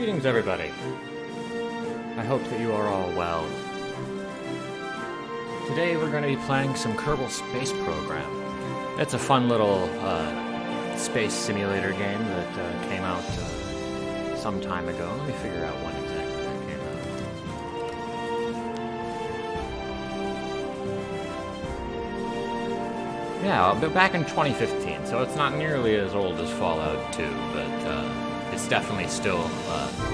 Greetings, everybody. I hope that you are all well. Today we're going to be playing some Kerbal Space Program. It's a fun little space simulator game that came out some time ago. Let me figure out when exactly that came out. Yeah, but back in 2015, so it's not nearly as old as Fallout 2, but it's definitely still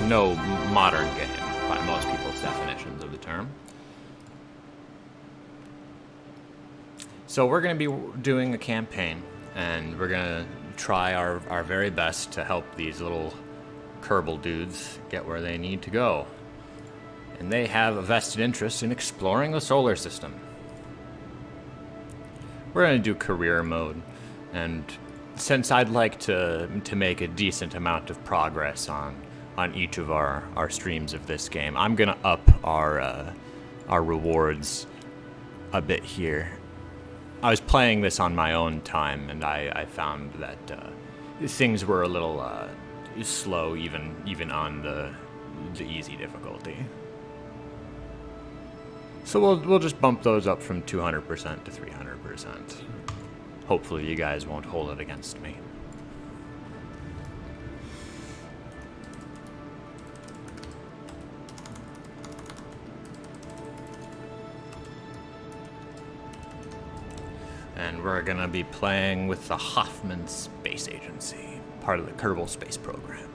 no modern game by most people's definitions of the term. So we're going to be doing a campaign, and we're going to try our very best to help these little Kerbal dudes get where they need to go. And they have a vested interest in exploring the solar system. We're going to do career mode, and since I'd like to make a decent amount of progress on each of our streams of this game, I'm going to up our rewards a bit here. I was playing this on my own time, and I found that things were a little slow, even on the easy difficulty. So we'll just bump those up from 200% to 300%. Hopefully you guys won't hold it against me. And we're gonna be playing with the Hoffman Space Agency, part of the Kerbal Space Program.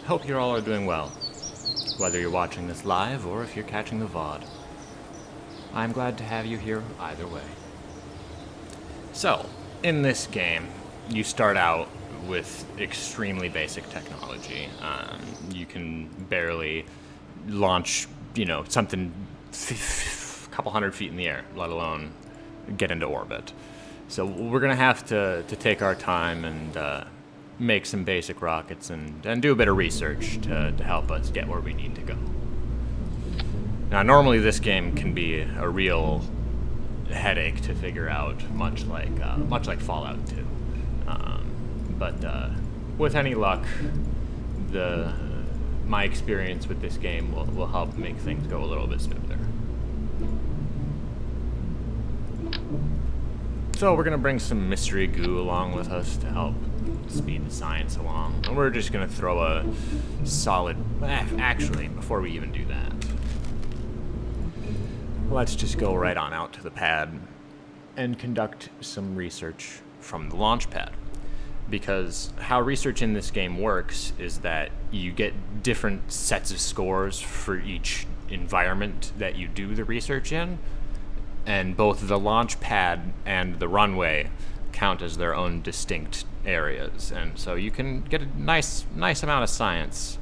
Hope you all are doing well, whether you're watching this live or if you're catching the VOD. I'm glad to have you here either way. So, in this game, you start out with extremely basic technology. You can barely launch, something a couple hundred feet in the air, let alone get into orbit. So we're gonna have to take our time and make some basic rockets and do a bit of research to help us get where we need to go. Now, normally this game can be a real headache to figure out, much like Fallout 2. But with any luck, my experience with this game will help make things go a little bit smoother. So we're gonna bring some mystery goo along with us to help speed the science along. And we're just gonna throw a solid... Actually, before we even do that, let's just go right on out to the pad and conduct some research from the launch pad. Because how research in this game works is that you get different sets of scores for each environment that you do the research in, and both the launch pad and the runway count as their own distinct areas, and so you can get a nice amount of science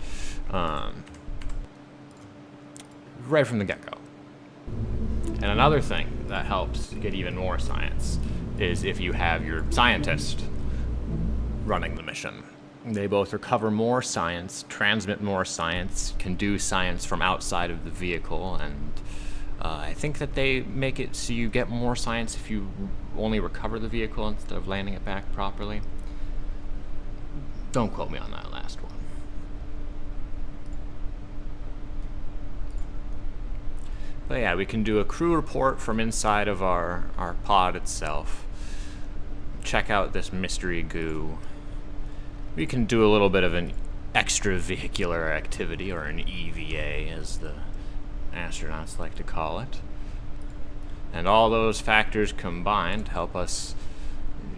right from the get-go. And another thing that helps get even more science is if you have your scientist running the mission. They both recover more science, transmit more science, can do science from outside of the vehicle, and I think that they make it so you get more science if you only recover the vehicle instead of landing it back properly. Don't quote me on that last one. But yeah, we can do a crew report from inside of our pod itself. Check out this mystery goo. We can do a little bit of an extravehicular activity, or an EVA as the astronauts like to call it. And all those factors combined help us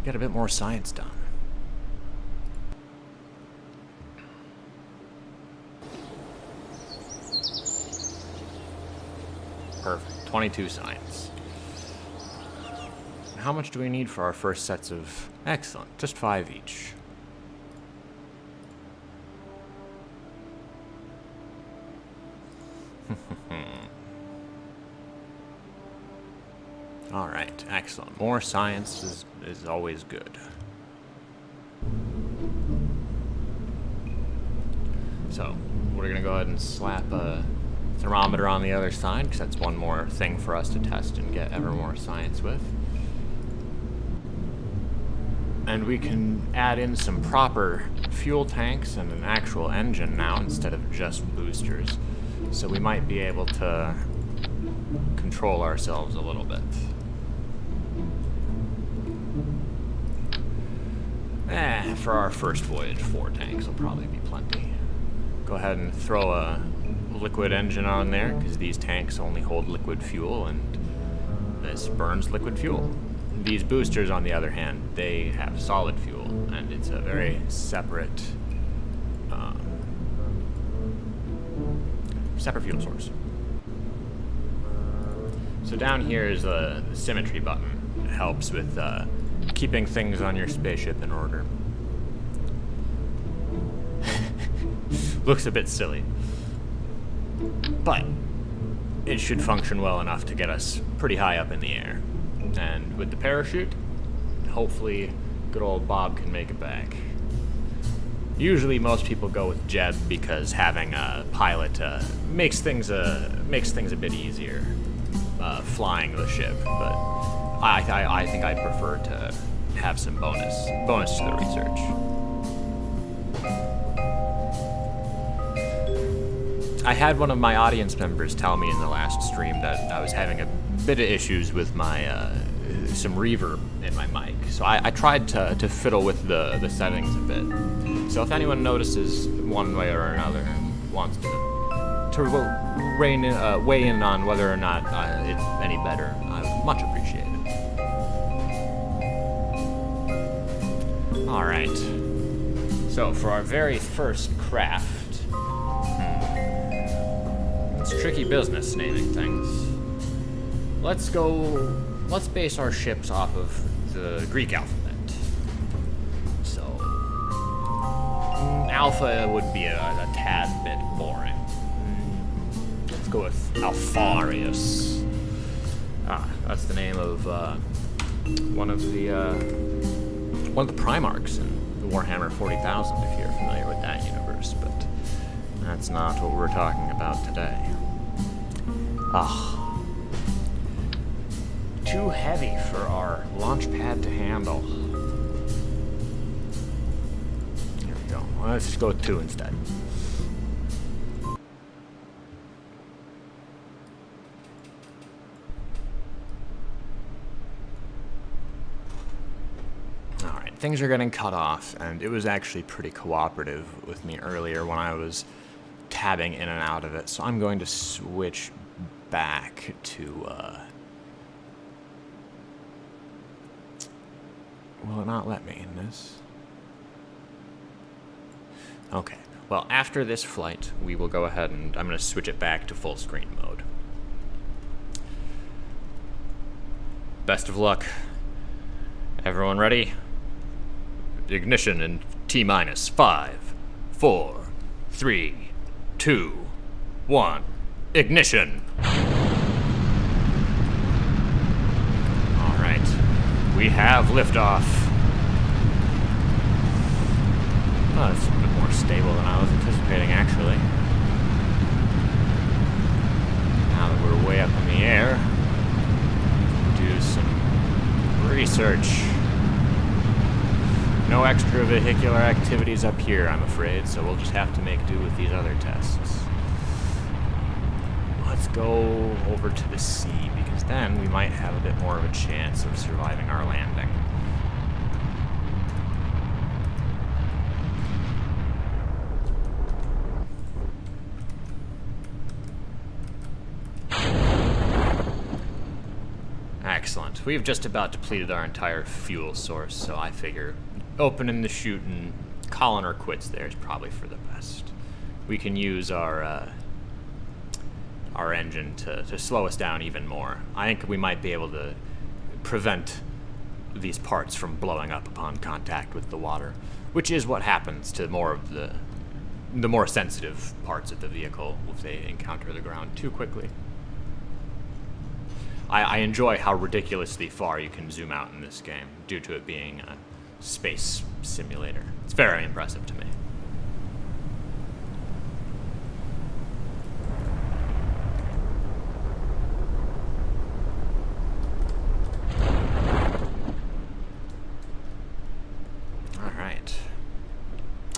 get a bit more science done. Perfect. 22 science. How much do we need for our first sets of... Excellent. Just 5 each. Alright, excellent. More science is always good. So, we're gonna go ahead and slap a thermometer on the other side, because that's one more thing for us to test and get ever more science with. And we can add in some proper fuel tanks and an actual engine now instead of just boosters. So we might be able to control ourselves a little bit. For our first voyage, 4 tanks will probably be plenty. Go ahead and throw a liquid engine on there, because these tanks only hold liquid fuel, and this burns liquid fuel. These boosters, on the other hand, they have solid fuel, and it's a very separate fuel source. So down here is the symmetry button. It helps with keeping things on your spaceship in order. Looks a bit silly, but it should function well enough to get us pretty high up in the air. And with the parachute, hopefully good old Bob can make it back. Usually most people go with Jeb because having a pilot makes things a bit easier flying the ship, but I think I'd prefer to have some bonus to the research. I had one of my audience members tell me in the last stream that I was having a bit of issues with my some reverb in my mic, so I tried to fiddle with the settings a bit. So if anyone notices one way or another and wants to weigh in on whether or not it's any better, I would much appreciate it. All right. So for our very first craft. It's tricky business naming things. Let's base our ships off of the Greek alphabet. So, Alpha would be a tad bit boring. Let's go with Alpharius. That's the name of one of the Primarchs in the Warhammer 40,000, if you're familiar with that universe, but that's not what we're talking about today. Too heavy for our launch pad to handle. Here we go. Well, let's just go with 2 instead. Alright, things are getting cut off, and it was actually pretty cooperative with me earlier when I was tabbing in and out of it, so I'm going to switch back to, will it not let me in this? Okay, well, after this flight, we will go ahead and I'm going to switch it back to full screen mode. Best of luck. Everyone ready? Ignition in T-minus 5, 4, 3, 2, 1. Ignition! Alright, we have liftoff. Oh, it's a bit more stable than I was anticipating, actually. Now that we're way up in the air, do some research. No extravehicular activities up here, I'm afraid, so we'll just have to make do with these other tests. Let's go over to the sea, because then we might have a bit more of a chance of surviving our landing. Excellent. We've just about depleted our entire fuel source, so I figure opening the chute and calling her quits there is probably for the best. We can use our engine to slow us down even more. I think we might be able to prevent these parts from blowing up upon contact with the water, which is what happens to more of the more sensitive parts of the vehicle if they encounter the ground too quickly. I enjoy how ridiculously far you can zoom out in this game due to it being a space simulator. It's very impressive to me.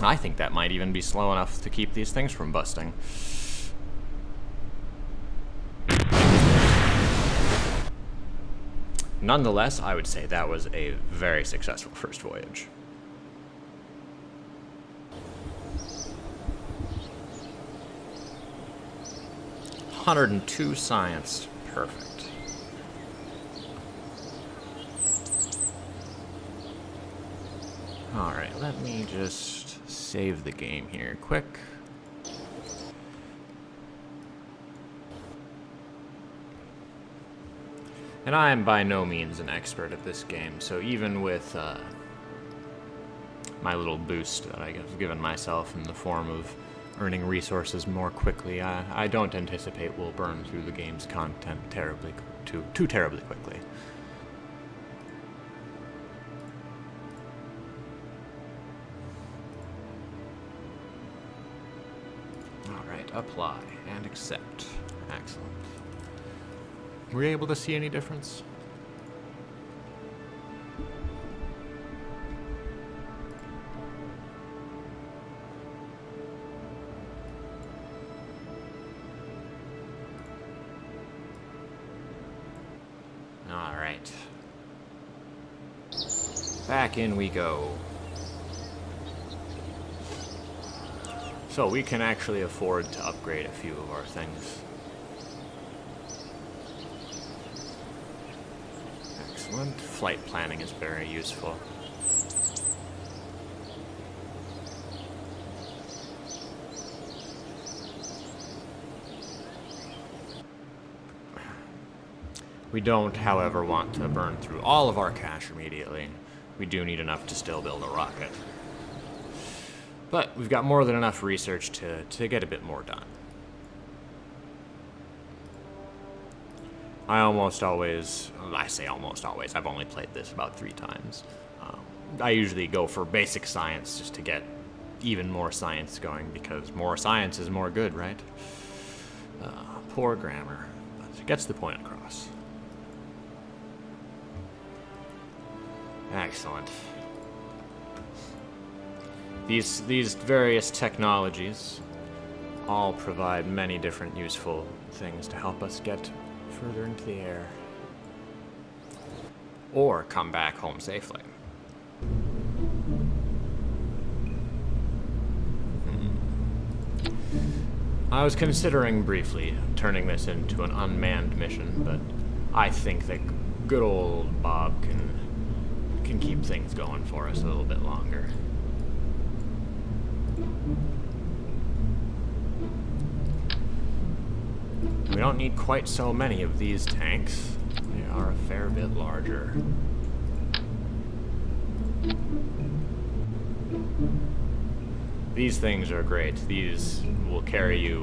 I think that might even be slow enough to keep these things from busting. Nonetheless, I would say that was a very successful first voyage. $102 science. Perfect. Alright, let me just save the game here quick. And I am by no means an expert at this game, so even with my little boost that I've given myself in the form of earning resources more quickly, I don't anticipate we'll burn through the game's content too terribly quickly. Alright, apply and accept. Excellent. Were you able to see any difference? All right. Back in we go. So we can actually afford to upgrade a few of our things. Excellent. Flight planning is very useful. We don't, however, want to burn through all of our cash immediately. We do need enough to still build a rocket. But we've got more than enough research to get a bit more done. I say almost always, I've only played this about 3 times. I usually go for basic science just to get even more science going, because more science is more good, right? Poor grammar, but it gets the point across. Excellent. These various technologies all provide many different useful things to help us get further into the air. Or come back home safely. I was considering briefly turning this into an unmanned mission, but I think that good old Bob can keep things going for us a little bit longer. We don't need quite so many of these tanks. They are a fair bit larger. These things are great. These will carry you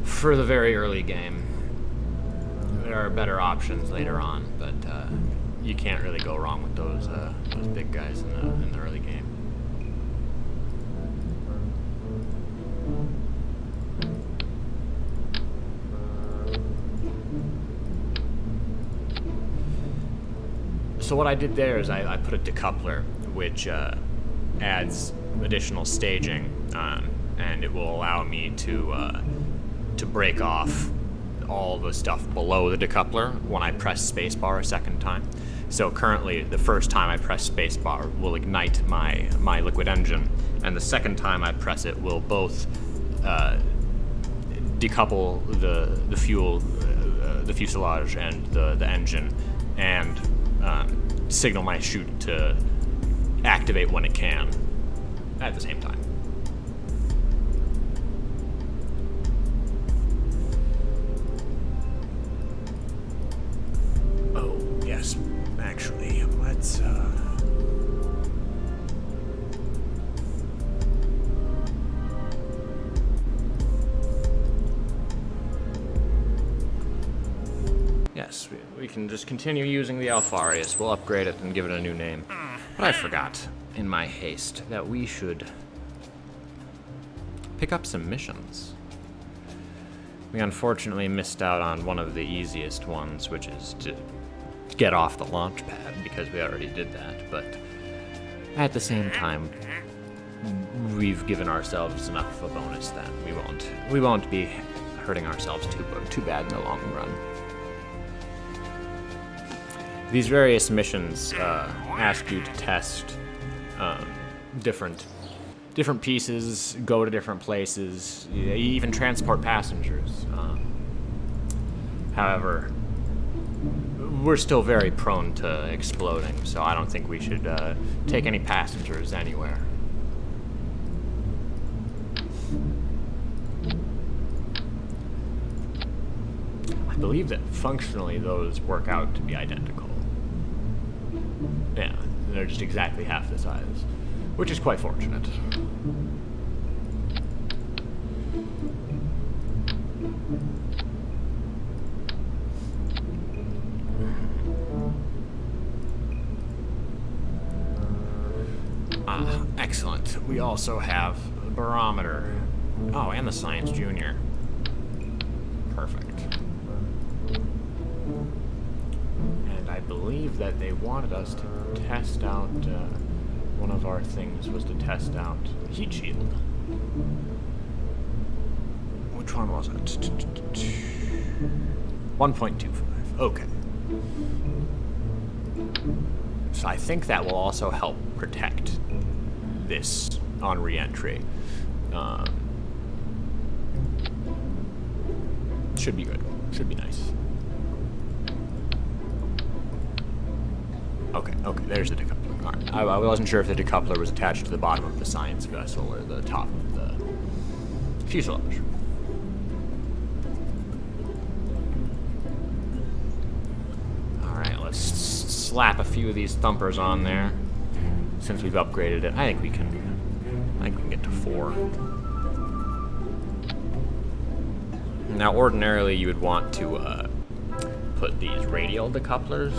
for the very early game. There are better options later on, but you can't really go wrong with those big guys in the early game. So what I did there is I put a decoupler, which adds additional staging, and it will allow me to break off all the stuff below the decoupler when I press spacebar a second time. So currently, the first time I press spacebar will ignite my liquid engine, and the second time I press it will both decouple the fuel, the fuselage, and the engine, and signal my chute to activate when it can at the same time. Oh, yes, actually, let's yes, we can just continue using the Alfarius. We'll upgrade it and give it a new name. But I forgot, in my haste, that we should pick up some missions. We unfortunately missed out on one of the easiest ones, which is to get off the launch pad, because we already did that, but at the same time, we've given ourselves enough of a bonus then. We won't be hurting ourselves too bad in the long run. These various missions ask you to test different pieces, go to different places, even transport passengers. However, we're still very prone to exploding, so I don't think we should take any passengers anywhere. I believe that functionally those work out to be identical. Yeah, they're just exactly half the size, which is quite fortunate. Excellent. We also have the barometer. Oh, and the Science Junior. Perfect. And I believe that they wanted us to test out, one of our things was to test out heat shield. Which one was it? 1.25. Okay. So I think that will also help protect this on re-entry. Should be good. Should be nice. Okay, there's the decoupler. All right. I wasn't sure if the decoupler was attached to the bottom of the science vessel or the top of the fuselage. Alright, let's slap a few of these thumpers on there. Since we've upgraded it, I think we can get to 4. Now, ordinarily, you would want to put these radial decouplers.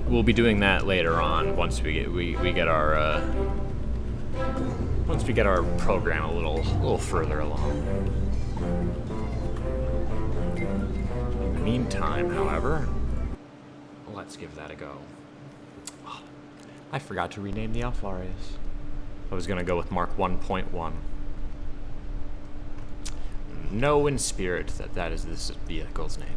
We'll be doing that later on once we get our program a little further along. In the meantime, however, let's give that a go. Oh, I forgot to rename the Alfarius. I was gonna go with Mark 1.1. Know in spirit that is this vehicle's name.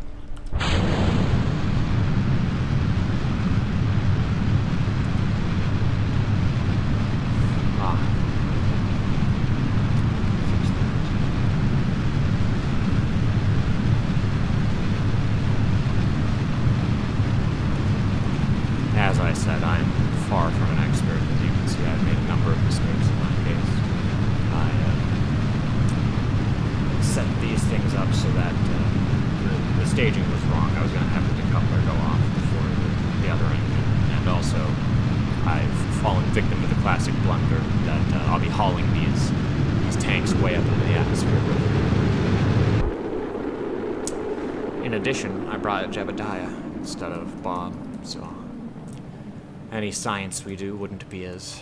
As I said, I'm far from an expert. As you can see, I've made a number of mistakes in my case. I set these things up so that the staging was wrong. I was going to have the decoupler go off before the other engine. And also, I've fallen victim to the classic blunder that I'll be hauling these tanks way up into the atmosphere with me. In addition, I brought a Jebediah instead of Bob, so any science we do wouldn't be as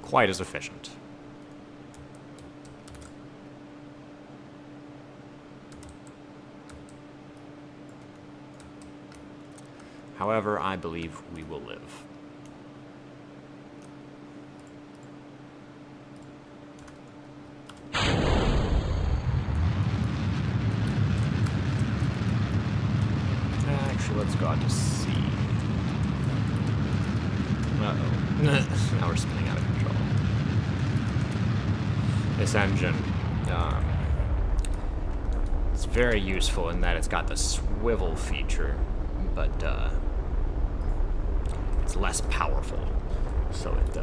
quite as efficient. However, I believe we will live. Actually, let's go out to sea. Uh-oh. Now we're spinning out of control. This engine, it's very useful in that it's got the swivel feature, but it's less powerful, so it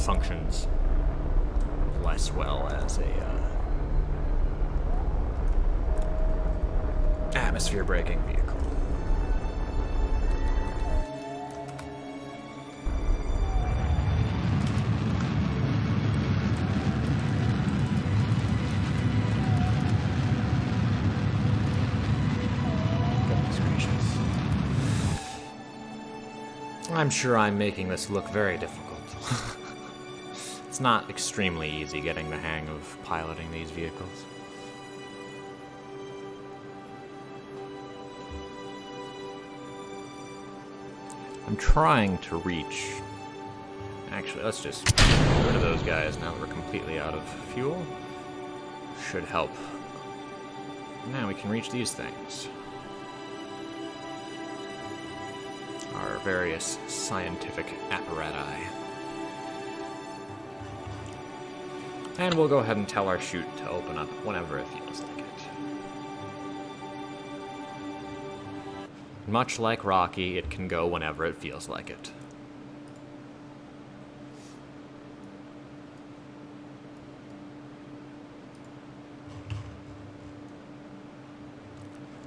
functions less well as a atmosphere braking vehicle. Goodness gracious. I'm sure I'm making this look very difficult. It's not extremely easy getting the hang of piloting these vehicles. I'm trying to reach... Actually, let's just get rid of those guys now that we're completely out of fuel. Should help. Now we can reach these things. Our various scientific apparatus. And we'll go ahead and tell our chute to open up whenever it feels like it. Much like Rocky, it can go whenever it feels like it.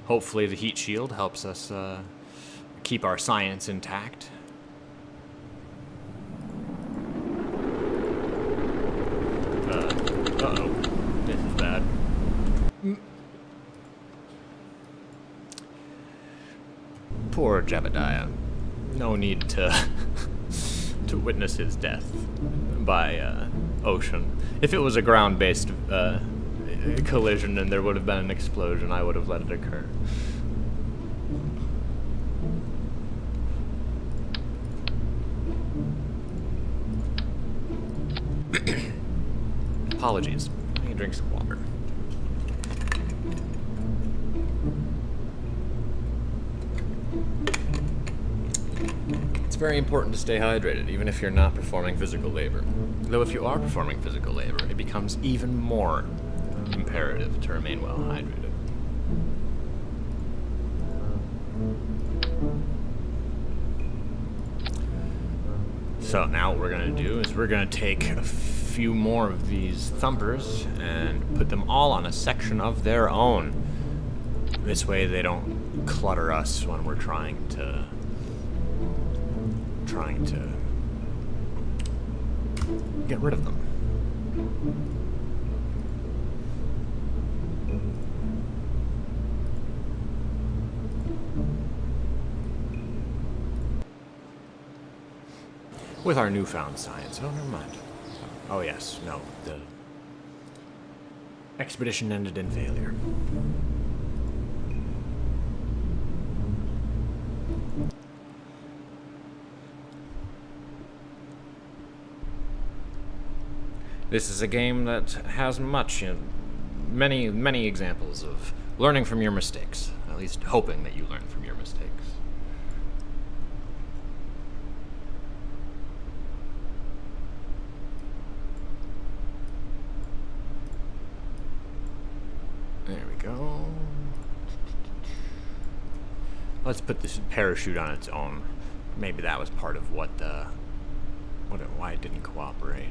Hopefully the heat shield helps us keep our science intact. Uh-oh. This is bad. Poor Jebediah. No need to to witness his death by ocean. If it was a ground-based collision and there would have been an explosion, I would have let it occur. Apologies. I need to drink some water. It's very important to stay hydrated, even if you're not performing physical labor. Though if you are performing physical labor, it becomes even more imperative to remain well hydrated. So now what we're going to do is we're going to take a few more of these thumpers and put them all on a section of their own. This way they don't clutter us when we're trying to get rid of them. With our newfound science. Oh, never mind. Oh, yes. No. The expedition ended in failure. This is a game that has many examples of learning from your mistakes. At least hoping that you learn from your mistakes. There we go. Let's put this parachute on its own. Maybe that was part of why it didn't cooperate.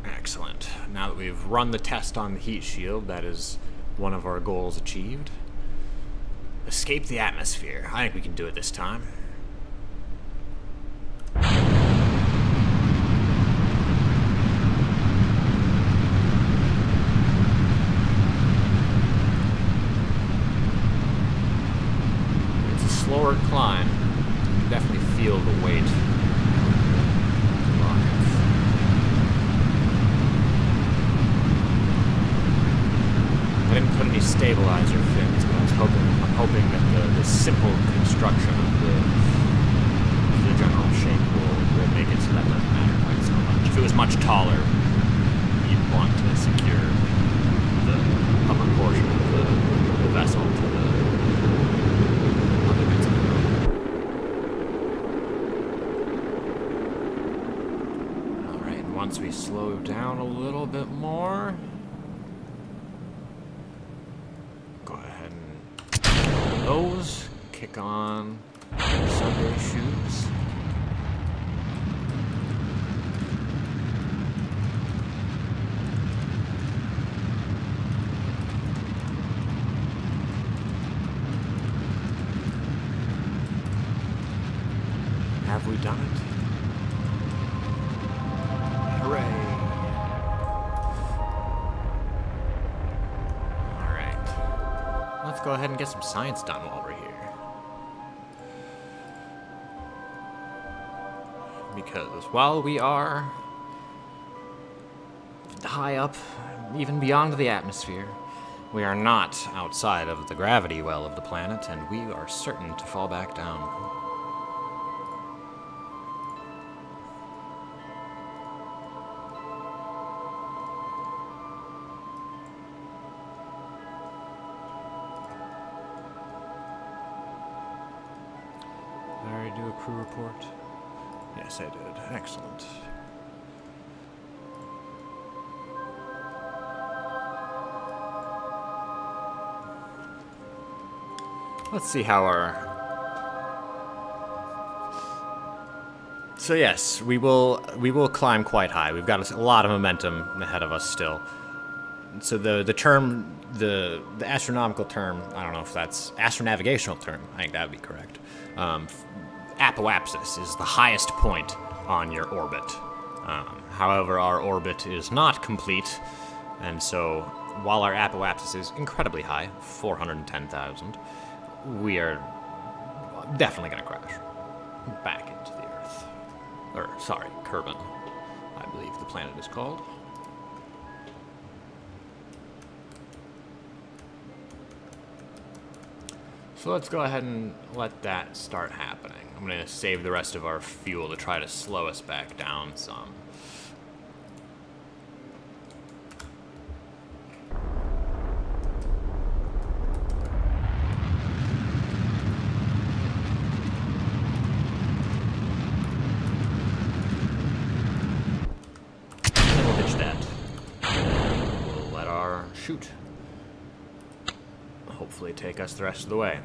Excellent. Now that we've run the test on the heat shield, that is one of our goals achieved. Escape the atmosphere. I think we can do it this time. It's a slower climb. You can definitely feel the weight. I didn't put any stabilizer fins, but I'm hoping that the simple construction of the general shape will make it so that doesn't matter quite so much. If it was much taller, you'd want to secure the upper portion of the vessel to the other bits of the road. Alright, and once we slow down a little bit more, those, kick on Sunday shoes. Have we done it? Hooray! Let's go ahead and get some science done while we're here. Because while we are high up, even beyond the atmosphere, We are not outside of the gravity well of the planet, and we are certain to fall back down. Did I already do a crew report? Yes, I did. Excellent. Let's see how our... So yes, we will climb quite high. We've got a lot of momentum ahead of us still. So the astronomical term, I don't know if that's astronavigational term. I think that would be correct. Apoapsis is the highest point on your orbit. However, our orbit is not complete, and so while our apoapsis is incredibly high, 410,000, we are definitely going to crash back into the Earth. Or, sorry, Kerbal, I believe the planet is called. So let's go ahead and let that start happening. I'm going to save the rest of our fuel to try to slow us back down some. Shoot. Hopefully take us the rest of the way.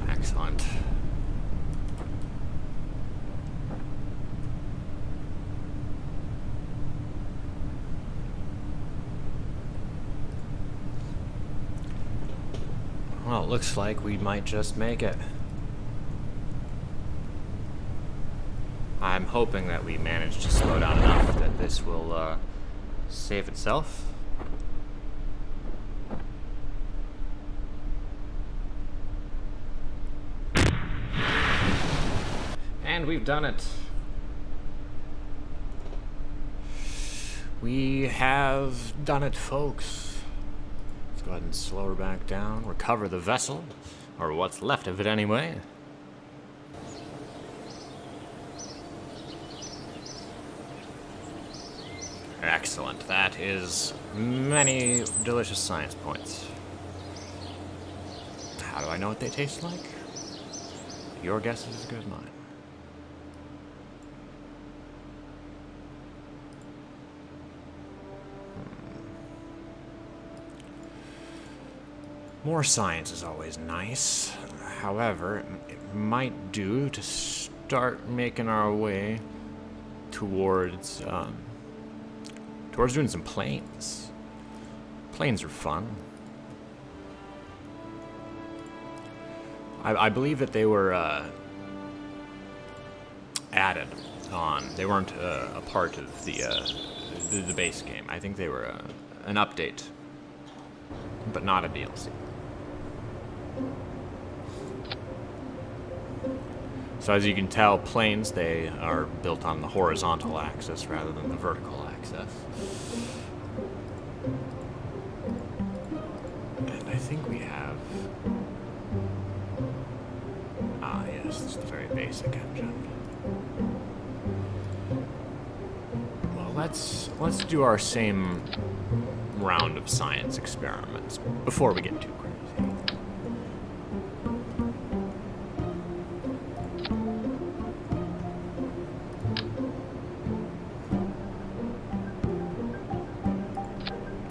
Excellent. Well, it looks like we might just make it. I'm hoping that we manage to slow down enough that this will save itself. And we've done it. We have done it, folks. Go ahead and slow her back down, recover the vessel, or what's left of it anyway. Excellent. That is many delicious science points. How do I know what they taste like? Your guess is as good as mine. More science is always nice. However, it might do to start making our way towards doing some planes. Planes are fun. I believe that they were added on. They weren't a part of the base game. I think they were an update, but not a DLC. So as you can tell, planes, they are built on the horizontal axis rather than the vertical axis. And I think we have... Ah, yes, this is the very basic engine. Well, let's do our same round of science experiments before we get too crazy.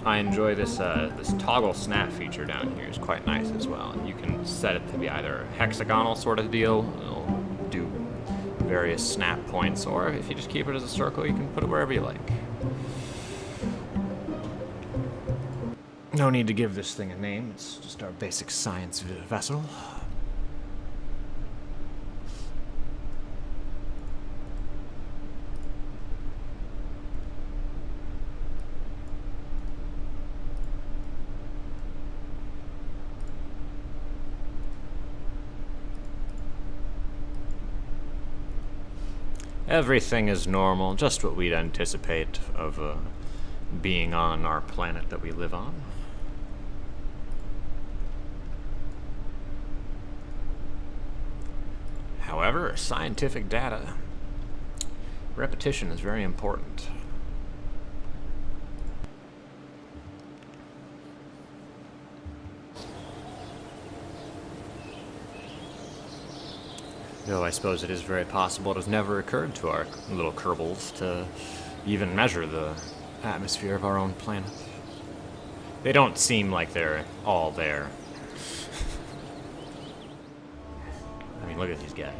I enjoy this this toggle snap feature down here. It's quite nice as well. And you can set it to be either a hexagonal sort of deal, it'll do various snap points, or if you just keep it as a circle, you can put it wherever you like. No need to give this thing a name. It's just our basic science vessel. Everything is normal, just what we'd anticipate of being on our planet that we live on. However, scientific data, repetition is very important. Though I suppose it is very possible it has never occurred to our little Kerbals to even measure the atmosphere of our own planet. They don't seem like they're all there. I mean, look at these guys.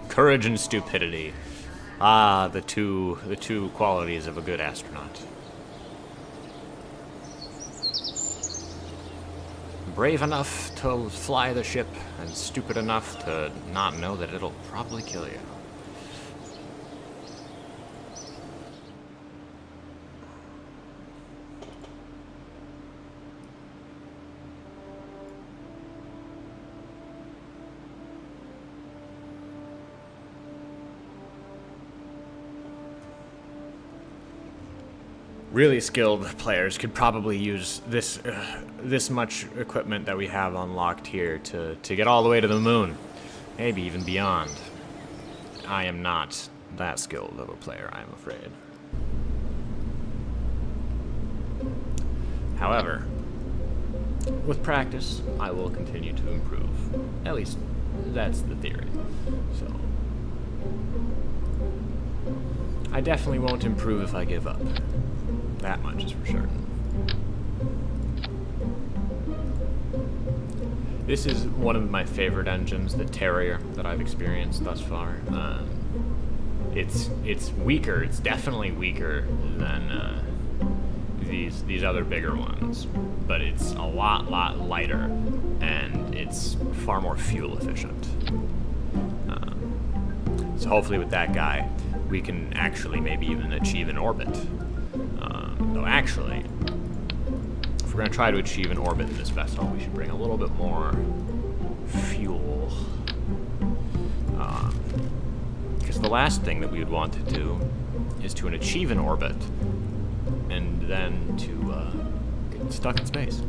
Courage and stupidity. Ah, the two qualities of a good astronaut. Brave enough to fly the ship, and stupid enough to not know that it'll probably kill you. Really skilled players could probably use this much equipment that we have unlocked here to get all the way to the moon, maybe even beyond. I am not that skilled of a player, I'm afraid. However, with practice, I will continue to improve. At least, that's the theory. So, I definitely won't improve if I give up. That much is for certain. This is one of my favorite engines, the Terrier, that I've experienced thus far. It's weaker. It's definitely weaker than these other bigger ones, but it's a lot lighter, and it's far more fuel efficient. So hopefully with that guy, we can actually maybe even achieve an orbit. Though actually, if we're going to try to achieve an orbit in this vessel, we should bring a little bit more fuel. Because the last thing that we would want to do is to achieve an orbit and then to get stuck in space.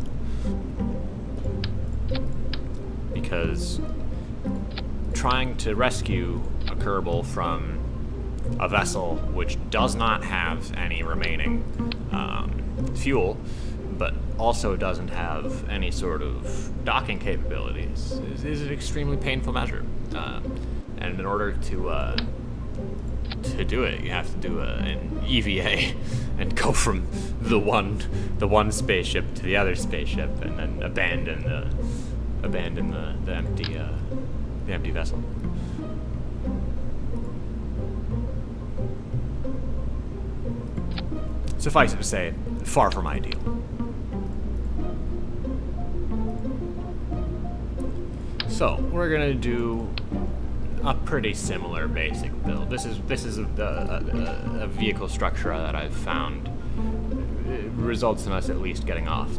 Because trying to rescue a Kerbal from a vessel which does not have any remaining fuel, but also doesn't have any sort of docking capabilities, is an extremely painful measure. And in order to do it, you have to do an EVA and go from the one spaceship to the other spaceship, and then abandon the empty vessel. Suffice it to say, far from ideal. So, we're gonna do a pretty similar basic build. This is a vehicle structure that I've found. It results in us at least getting off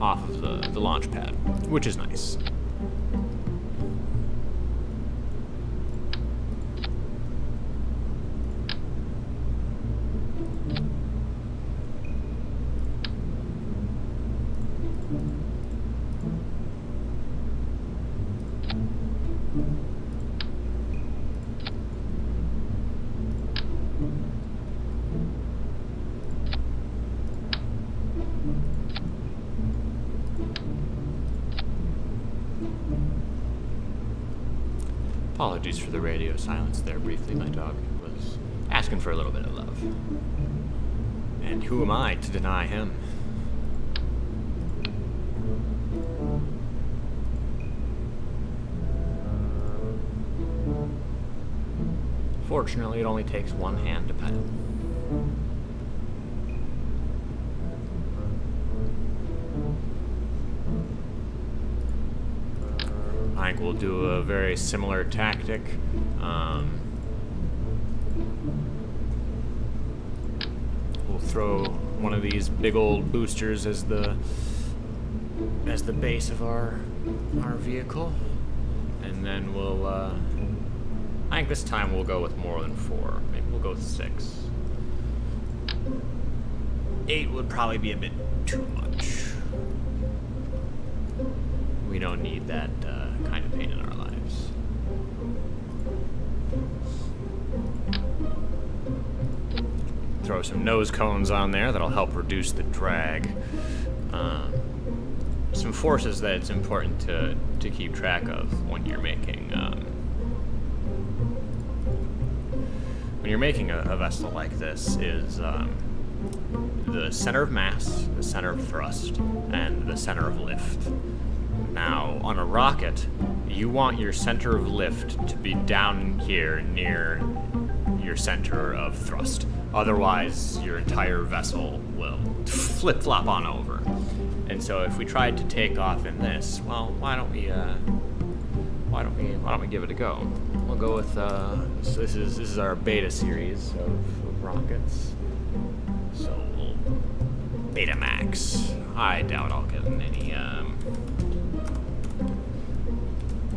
of the launch pad, which is nice. Apologies for the radio silence there briefly. My dog was asking for a little bit of love. And who am I to deny him? Fortunately, it only takes one hand to pedal. I think we'll do a very similar tactic. We'll throw one of these big old boosters as the base of our vehicle. And then we'll, I think this time we'll go with more than 4. Maybe we'll go with 6. 8 would probably be a bit too much. We don't need that kind of pain in our lives. Throw some nose cones on there. That'll help reduce the drag. Some forces that it's important to keep track of when you're making a vessel like this is the center of mass, the center of thrust, and the center of lift. Now, on a rocket, you want your center of lift to be down here near your center of thrust. Otherwise, your entire vessel will flip-flop on over. And so if we tried to take off in this, well, why don't we give it a go? We'll go with so this is our beta series of rockets. So Beta Max. I doubt I'll get in any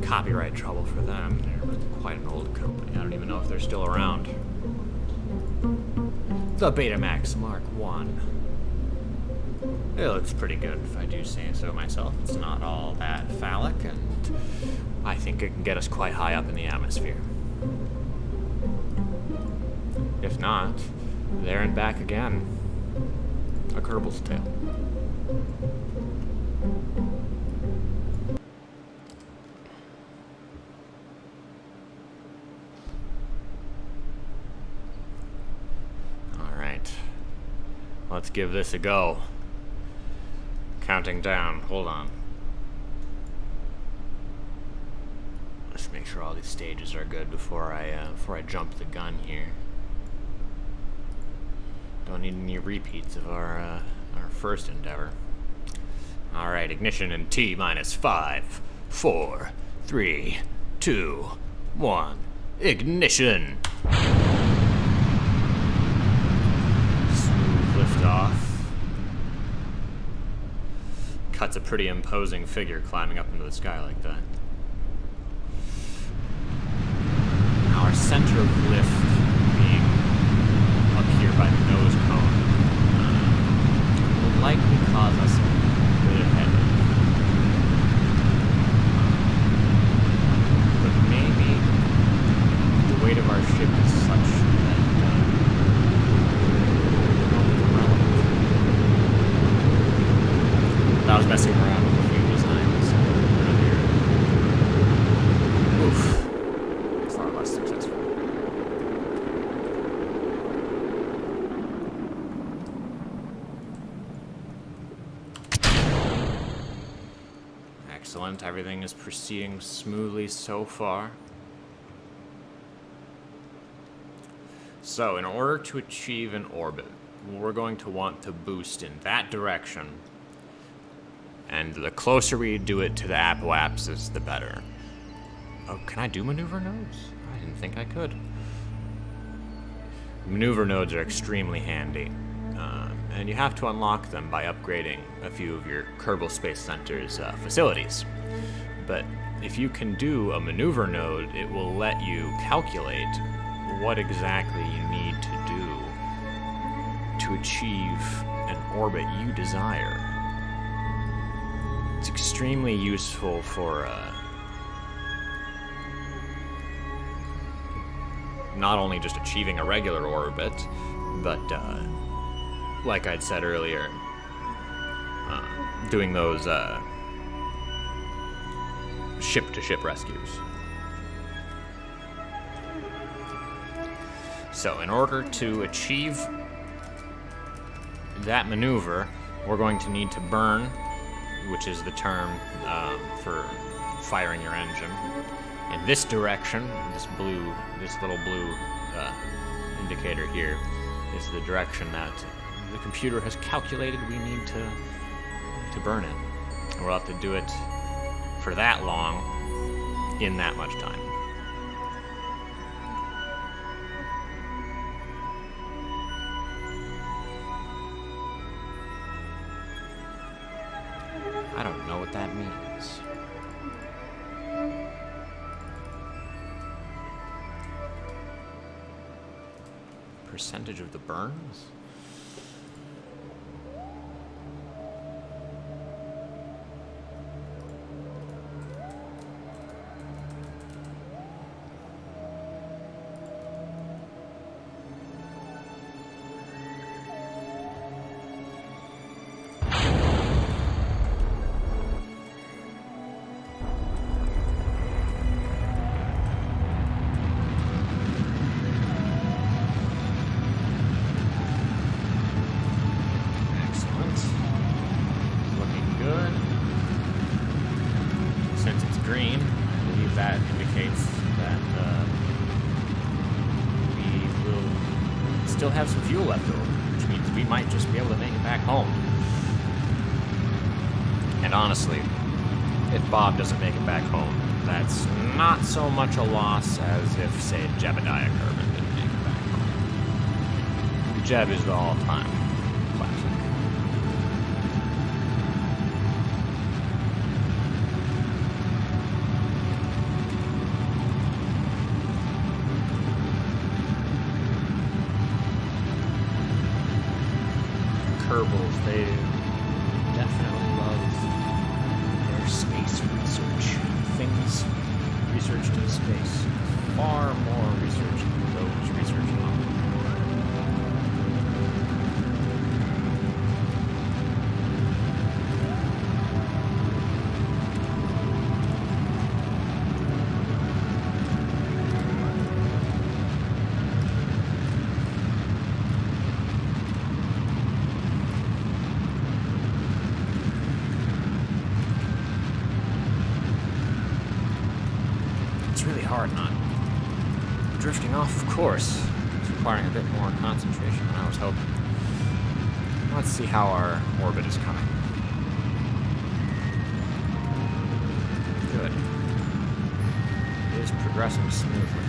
copyright trouble for them. They're quite an old company. I don't even know if they're still around. The Beta Max Mark 1. It looks pretty good, if I do say so myself. It's not all that phallic, and I think it can get us quite high up in the atmosphere. If not, there and back again. A Kerbal's tale. Alright. Let's give this a go. Counting down. Hold on. Let's make sure all these stages are good before I jump the gun here. Don't need any repeats of our first endeavor. All right, ignition in T minus 5, 4, 3, 2, 1. Ignition. Smooth lift off. Cuts a pretty imposing figure climbing up into the sky like that. Now our center of lift being up here by the nose cone will likely cause us a bit of headache. But maybe the weight of our ship is such that I was messing around with a few designs earlier. Oof. Far less successful. Excellent. Everything is proceeding smoothly so far. So, in order to achieve an orbit, we're going to want to boost in that direction. And the closer we do it to the apoapsis, the better. Oh, can I do maneuver nodes? I didn't think I could. Maneuver nodes are extremely handy. And you have to unlock them by upgrading a few of your Kerbal Space Center's facilities. But if you can do a maneuver node, it will let you calculate what exactly you need to do to achieve an orbit you desire. It's extremely useful for not only just achieving a regular orbit, but like I'd said earlier, doing those ship-to-ship rescues. So in order to achieve that maneuver, we're going to need to burn, which is the term for firing your engine, in this direction. This little blue indicator here is the direction that the computer has calculated we need to burn in. And we'll have to do it for that long in that much time. I don't know what that means. percentage of the burns? Green, I believe that indicates that we will still have some fuel left over, which means we might just be able to make it back home. And honestly, if Bob doesn't make it back home, that's not so much a loss as if, say, Jebediah Kerbal didn't make it back home. Jeb is the all-time classic. Kerbals, they definitely love their space research. Things researched in space. Far more research than those researched on Earth. Really hard not drifting off of course. It's requiring a bit more concentration than I was hoping. Let's see how our orbit is coming. Good. It is progressing smoothly.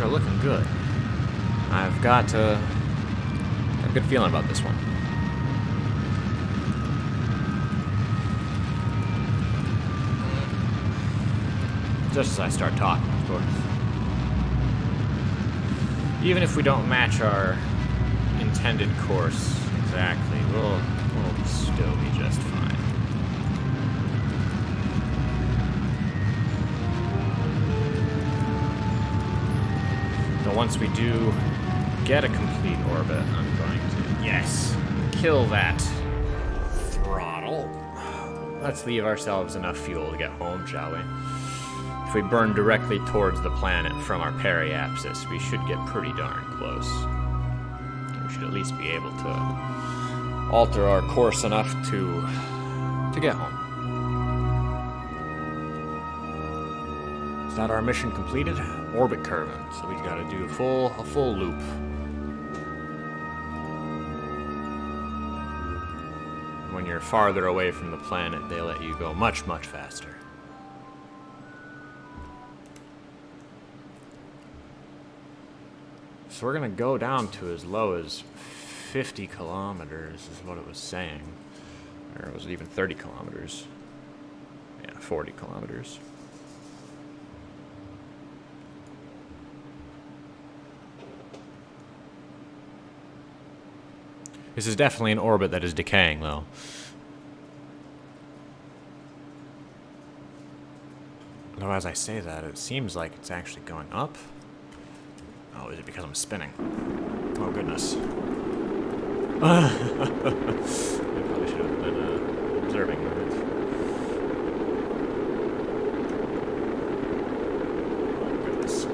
Are looking good. I've got a good feeling about this one. Just as I start talking, of course. Even if we don't match our intended course exactly, we'll still be just fine. Once we do get a complete orbit, I'm going to, yes, kill that throttle. Let's leave ourselves enough fuel to get home, shall we? If we burn directly towards the planet from our periapsis, we should get pretty darn close. We should at least be able to alter our course enough to get home. Is that our mission completed? Orbit curving, so we've got to do a full loop. When you're farther away from the planet, they let you go much, much faster. So we're gonna go down to as low as 50 kilometers is what it was saying. Or was it even 30 kilometers? Yeah, 40 kilometers. This is definitely an orbit that is decaying, though. Though as I say that, it seems like it's actually going up. Oh, is it because I'm spinning? Oh, goodness. I probably should have been observing that. Oh, goodness.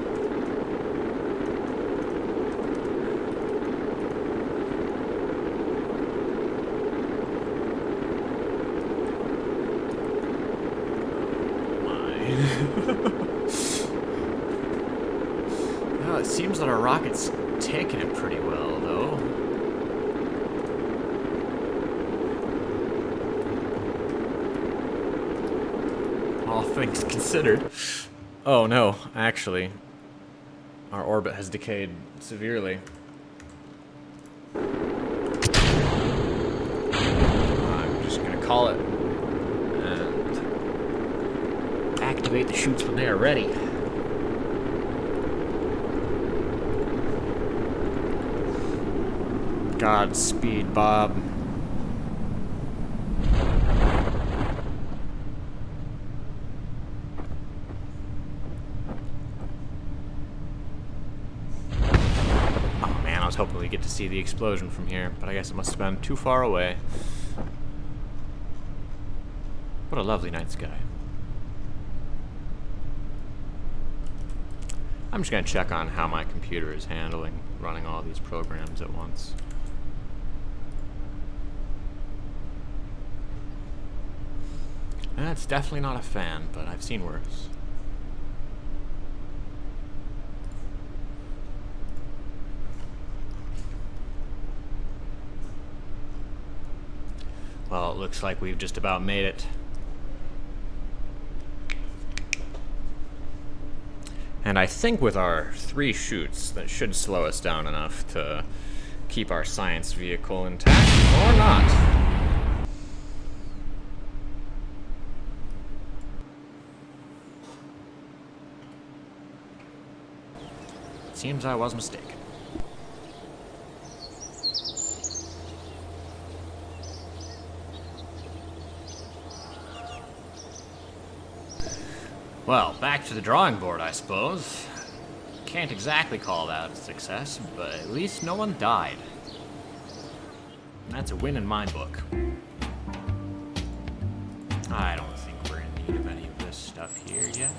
Well, it seems that our rocket's taking it pretty well, though. things considered. Oh no, actually, our orbit has decayed severely. I'm just gonna call it and activate the chutes when they are ready. Godspeed, Bob. Oh man, I was hoping we'd get to see the explosion from here, but I guess it must have been too far away. What a lovely night sky. I'm just gonna check on how my computer is handling running all these programs at once. It's definitely not a fan, but I've seen worse. Well, it looks like we've just about made it. And I think with our 3 chutes, that should slow us down enough to keep our science vehicle intact, or not. Seems I was mistaken. Well, back to the drawing board, I suppose. Can't exactly call that a success, but at least no one died. That's a win in my book. I don't think we're in need of any of this stuff here yet.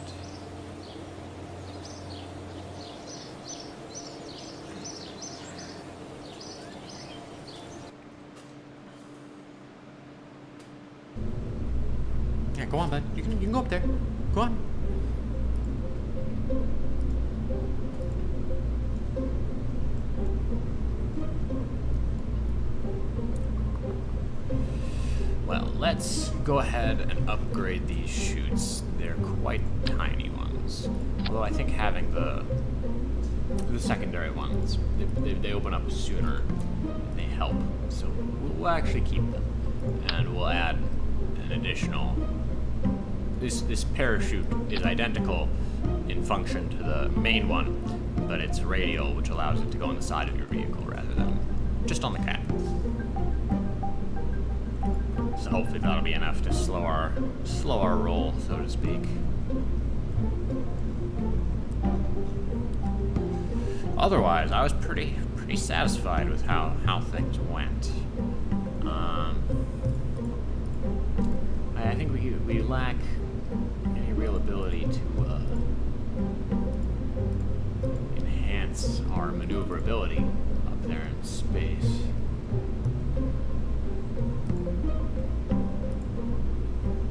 Yeah, go on, bud. You can go up there. Go on. Well, let's go ahead and upgrade these chutes. They're quite tiny ones. Although I think having the secondary ones, they open up sooner. They help. So we'll actually keep them. And we'll add an additional... This parachute is identical in function to the main one, but it's radial, which allows it to go on the side of your vehicle rather than just on the cap. So hopefully that'll be enough to slow our roll, so to speak. Otherwise, I was pretty satisfied with how things went. I think we lack any real ability to enhance our maneuverability up there in space.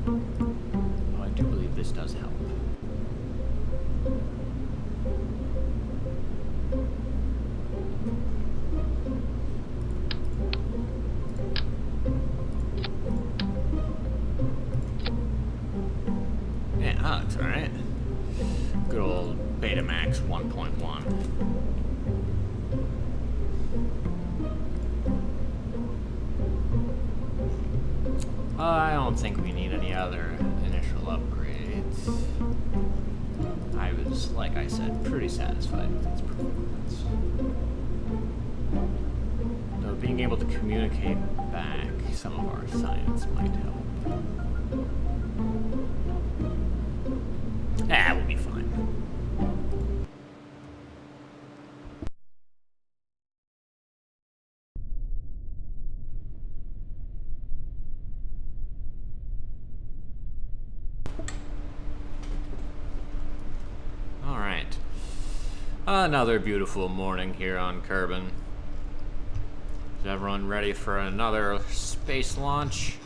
Oh, I do believe this does help. Yeah, that's alright. Good old Betamax 1.1. I don't think we need any other initial upgrades. I was, like I said, pretty satisfied with its performance. Though being able to communicate back some of our science might help. We'll be fine. Alright. Another beautiful morning here on Kerbal. Is everyone ready for another space launch?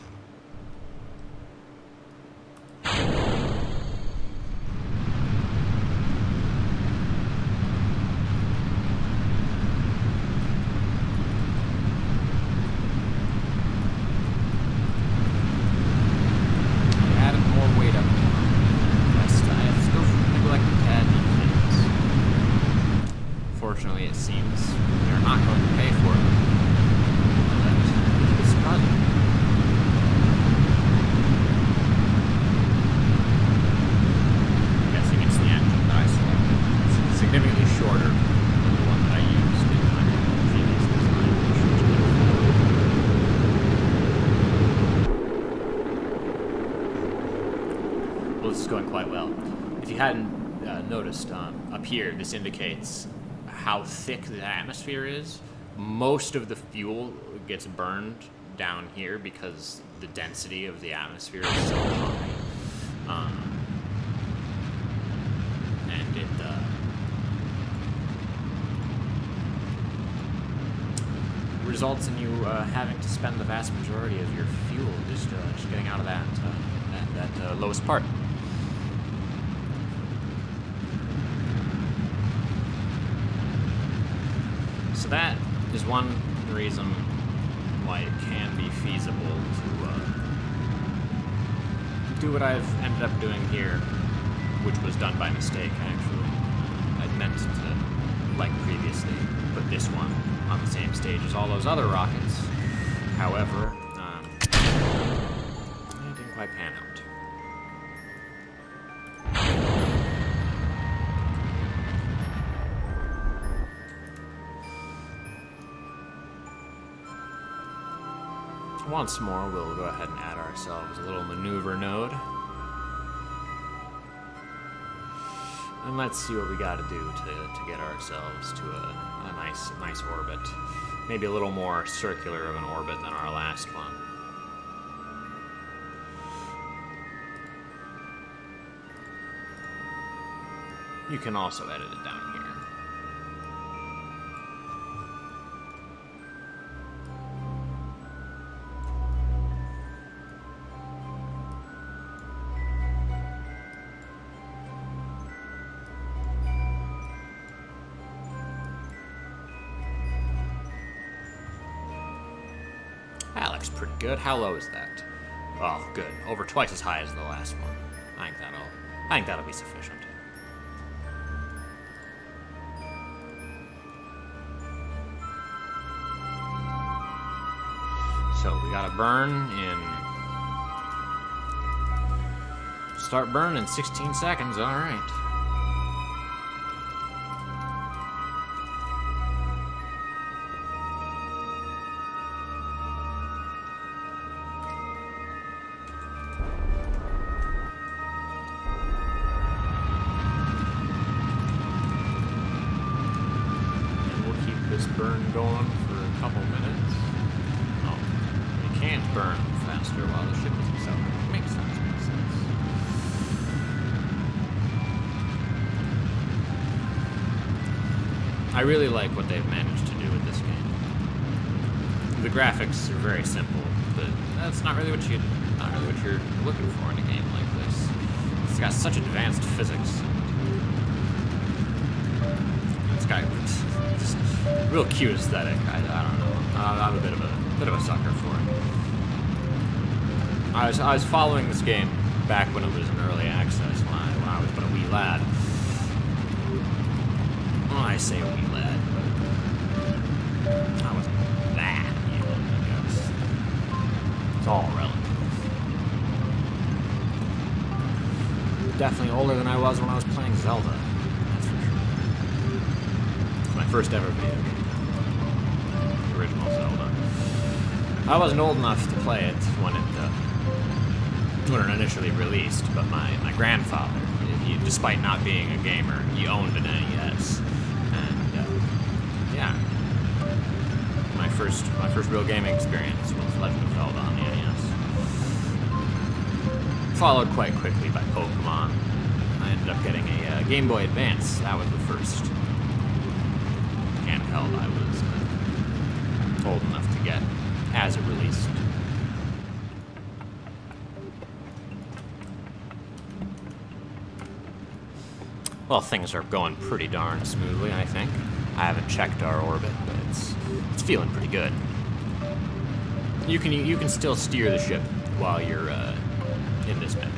Added more weight up. seems they're not going to pay for it. But it's surprising. I'm guessing it's the engine that I selected. It's significantly shorter than the one that I used in my previous design. Well, this is going quite well. If you hadn't noticed, up here, this indicates how thick the atmosphere is. Most of the fuel gets burned down here because the density of the atmosphere is so high. And it results in you having to spend the vast majority of your fuel just getting out of that lowest part. So that is one reason why it can be feasible to do what I've ended up doing here, which was done by mistake, actually. I'd meant to, like previously, put this one on the same stage as all those other rockets. However, it didn't quite pan out. Once more, we'll go ahead and add ourselves a little maneuver node. And let's see what we gotta do to get ourselves to a nice orbit. Maybe a little more circular of an orbit than our last one. You can also edit it down here. That looks pretty good. How low is that? Oh, good. Over twice as high as the last one. I think that'll be sufficient. So we gotta start burn in 16 seconds. All right. Burn going for a couple minutes. Oh, you can't burn faster while the ship is accelerating. Makes sense. I really like what they've managed to do with this game. The graphics are very simple, but that's not really what you're looking for in a game like this. It's got such advanced physics. It's got just real cute aesthetic. I don't know. I'm a bit of a sucker for it. I was following this game back when it was in early access, when I was but a wee lad. Well, I say a wee lad, but I wasn't that young, I guess. It's all relative. Definitely older than I was when I was playing Zelda. That's for sure. It's my first ever video game. The original Zelda. I wasn't old enough to play it when it initially released, but my grandfather, despite not being a gamer, he owned an NES, and yeah, my first real gaming experience was Legend of Zelda on the NES. Followed quite quickly by Pokemon. I ended up getting a Game Boy Advance. That was the first handheld I was old enough to get as it released. Well, things are going pretty darn smoothly, I think. I haven't checked our orbit, but it's feeling pretty good. You can still steer the ship while you're in this menu.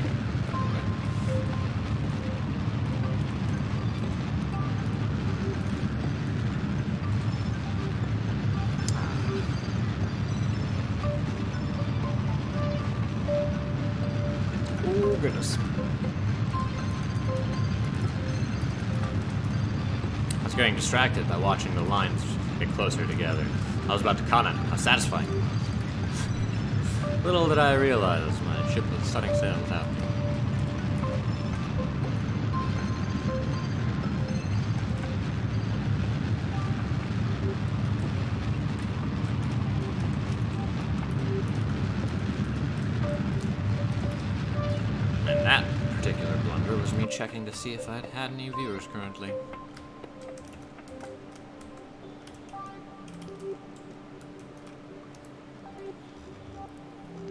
goodness. I was getting distracted by watching the lines get closer together. I was about to comment. How satisfying. Little did I realize my ship was setting sail without me. And that particular blunder was me checking to see if I'd had any viewers currently.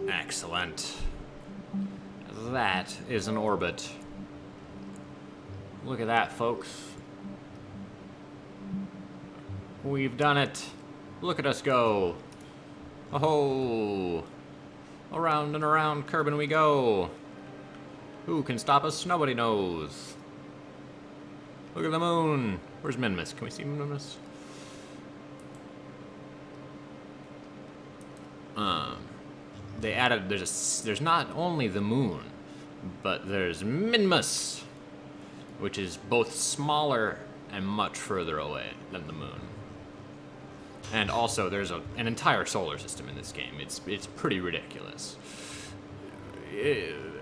Excellent. That is an orbit. Look at that, folks. We've done it. Look at us go. Oh, around and around Kerbal we go. Who can stop us? Nobody knows. Look at the moon. Where's Minmus? Can we see Minmus? They added, there's not only the moon, but there's Minmus, which is both smaller and much further away than the moon. And also, there's an entire solar system in this game. It's pretty ridiculous.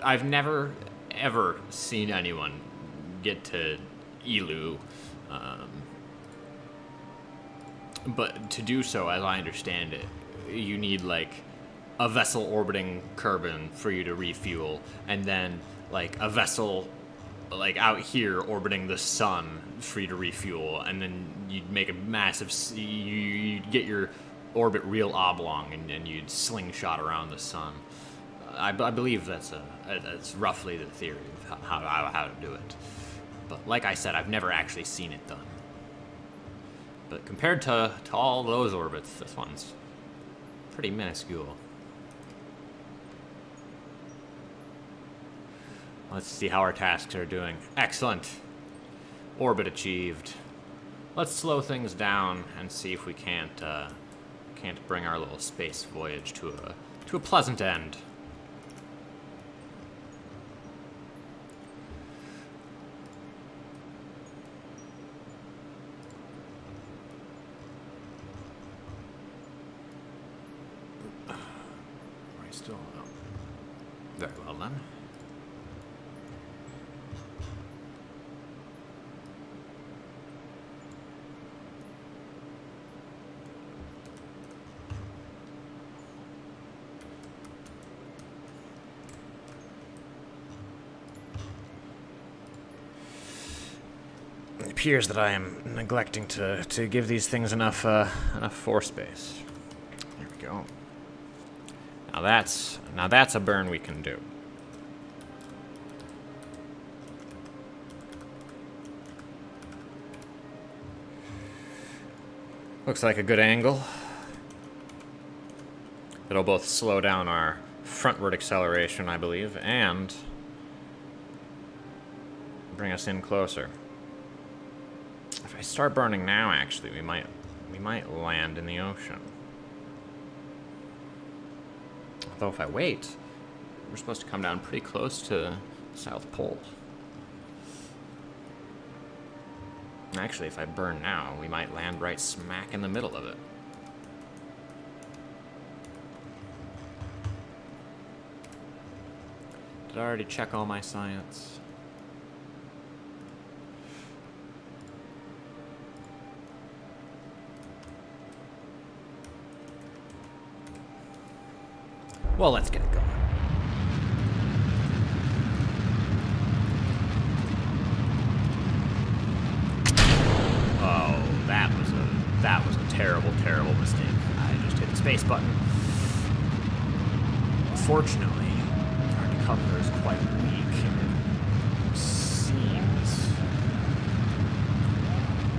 I've never, ever seen anyone get to Elu, but to do so, as I understand it, you need, like, a vessel orbiting Kerbal for you to refuel, and then, like, a vessel, like, out here orbiting the sun for you to refuel, and then you'd make a massive, you'd get your orbit real oblong, and you'd slingshot around the sun. I believe that's roughly the theory of how to do it. But like I said, I've never actually seen it done. But compared to all those orbits, this one's pretty minuscule. Let's see how our tasks are doing. Excellent. Orbit achieved. Let's slow things down and see if we can't bring our little space voyage to a pleasant end. Still, oh. Very well then. It appears that I am neglecting to give these things enough force space. There we go. Now that's a burn we can do. Looks like a good angle. It'll both slow down our frontward acceleration, I believe, and bring us in closer. If I start burning now, actually, we might land in the ocean. Although if I wait, we're supposed to come down pretty close to the South Pole. Actually, if I burn now, we might land right smack in the middle of it. Did I already check all my science? Well, let's get it going. Oh, that was a terrible, terrible mistake. I just hit the space button. Fortunately, our decoupler is quite weak, and it seems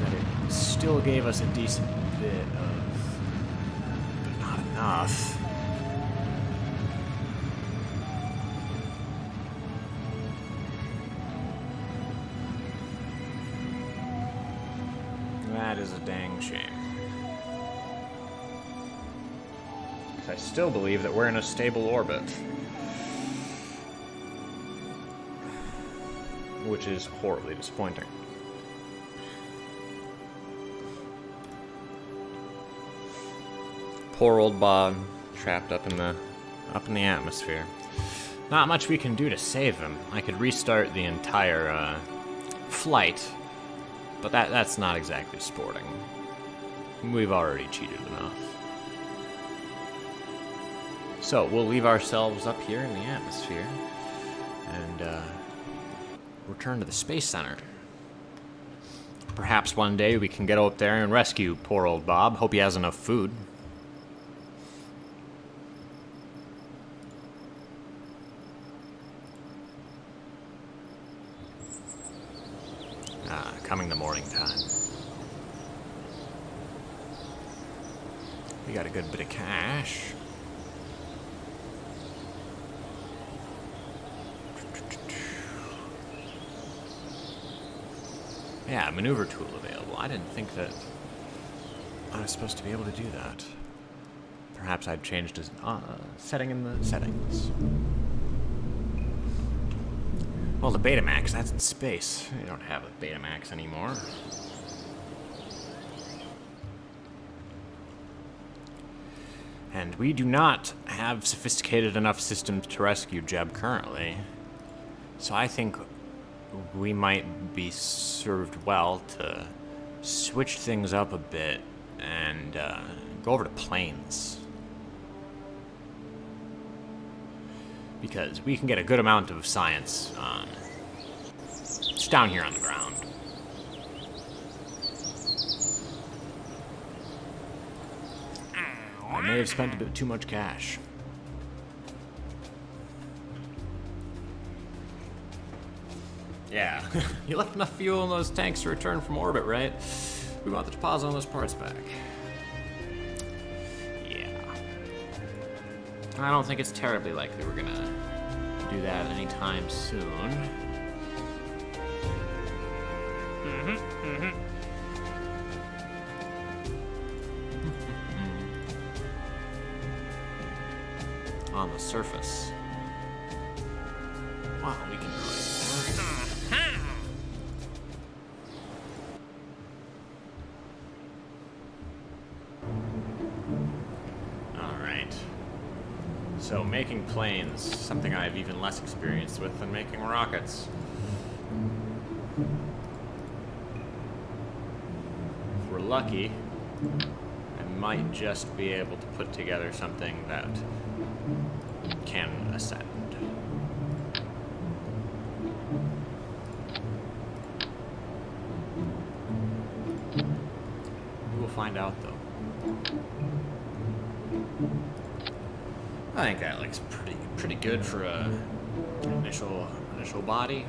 that it still gave us a decent bit of, but not enough. That is a dang shame. I still believe that we're in a stable orbit. which is horribly disappointing. Poor old Bob, trapped up in the atmosphere. Not much we can do to save him. I could restart the entire flight, but that's not exactly sporting. We've already cheated enough. So we'll leave ourselves up here in the atmosphere and return to the Space Center. Perhaps one day we can get up there and rescue poor old Bob. Hope he has enough food. Coming to morning time. We got a good bit of cash. Yeah, maneuver tool available. I didn't think that I was supposed to be able to do that. Perhaps I'd changed his setting in the settings. Well, the Betamax, that's in space. You don't have a Betamax anymore. And we do not have sophisticated enough systems to rescue Jeb currently. So I think we might be served well to switch things up a bit and go over to planes. Because we can get a good amount of science just down here on the ground. I may have spent a bit too much cash. Yeah, you left enough fuel in those tanks to return from orbit, right? We want the deposit on those parts back. I don't think it's terribly likely we're gonna do that anytime soon. On the surface. Wow, we can do it. So making planes, something I have even less experience with than making rockets. If we're lucky, I might just be able to put together something that can ascend. We will find out, though. I think that looks pretty good for a initial body,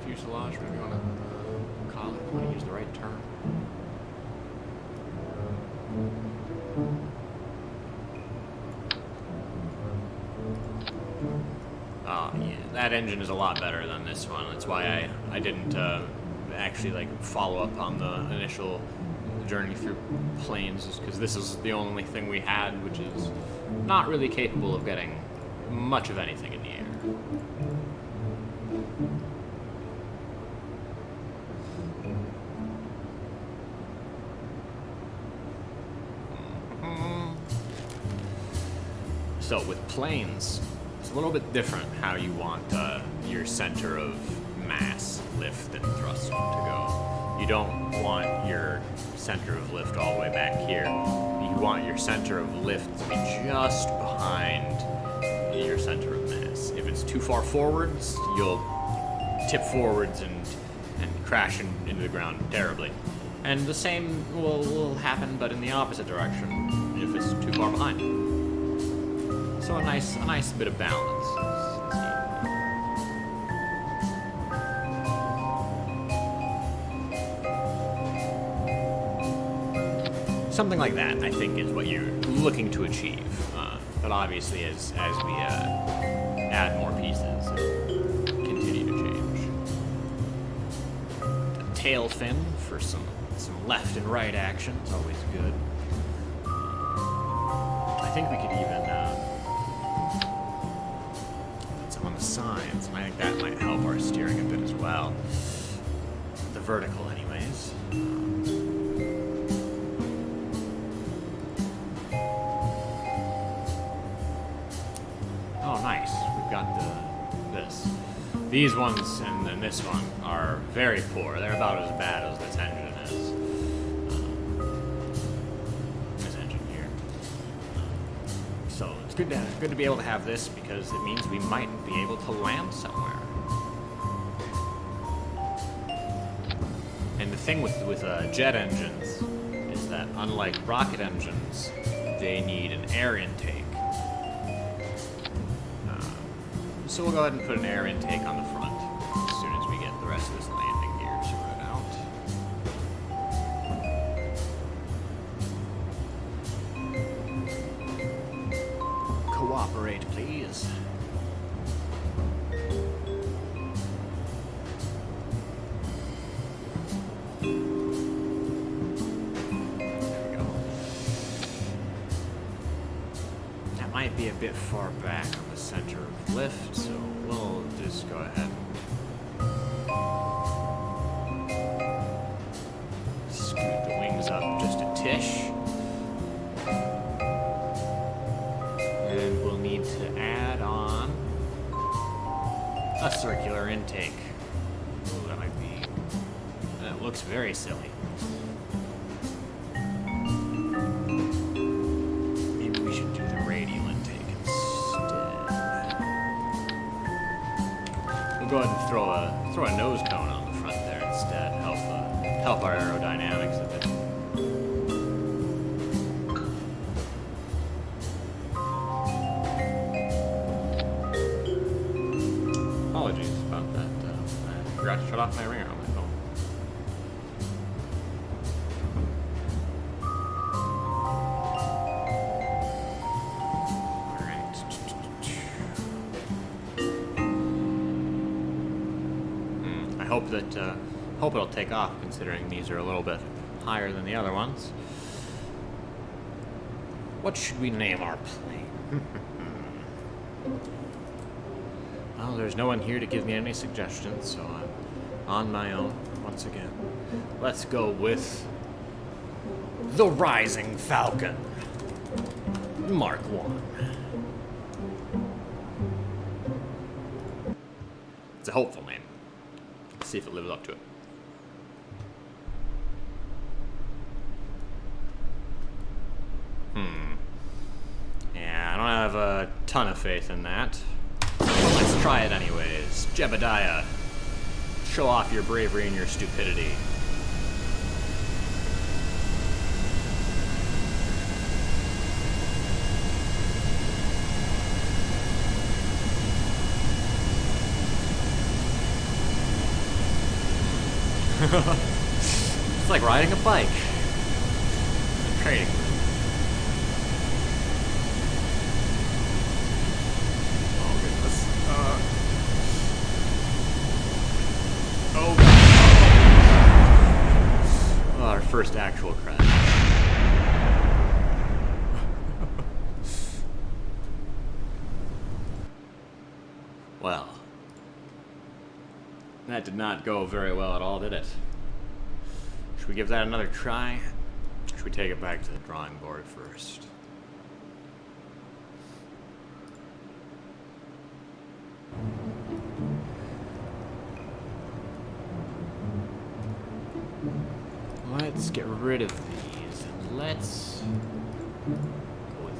fuselage, whatever you want to call it. I want to use the right term. Oh yeah, that engine is a lot better than this one. That's why I didn't actually follow up on the initial journey through planes, is because this is the only thing we had, which is not really capable of getting much of anything in the air. So with planes, it's a little bit different how you want your center of mass, lift, and thrust to go. You don't want your center of lift all the way back here. You want your center of lift to be just behind your center of mass. If it's too far forwards, you'll tip forwards and crash into the ground terribly. And the same will happen, but in the opposite direction if it's too far behind. So a nice bit of balance. Something like that, I think, is what you're looking to achieve. But obviously, as we add more pieces, and continue to change. A tail fin for some left and right action is always good. I think we could even put some on the sides, and I think that might help our steering a bit as well. vertical anyways. Oh, nice. We've got this. These ones and this one are very poor. They're about as bad as this engine is. This engine here. So it's good to be able to have this because it means we might be able to land somewhere. And the thing with jet engines is that unlike rocket engines, they need an air intake. So we'll go ahead and put an air intake on the front as soon as we get the rest of this landing gear sorted out. Cooperate, please. Might be a bit far back on the center of lift, so we'll just go ahead and scoot the wings up just a tish. And we'll need to add on a circular intake. Oh, that might be... That looks very silly. Go ahead and throw a nose cone on the front there instead. Help our aerodynamics a bit. Apologies about that. I forgot to shut off my ringer on my phone. Hope it'll take off, considering these are a little bit higher than the other ones. What should we name our plane? Well, there's no one here to give me any suggestions, so I'm on my own once again. Let's go with the Rising Falcon Mark 1. It's a hopeful name. Let's see if it lives up to it. Yeah, I don't have a ton of faith in that. But let's try it anyways. Jebediah, show off your bravery and your stupidity. It's like riding a bike. It's a training room. Oh goodness. Oh god. Oh, our first actual crash. Well. That did not go very well at all, did it? Should we give that another try? Or should we take it back to the drawing board first? Let's get rid of these and let's go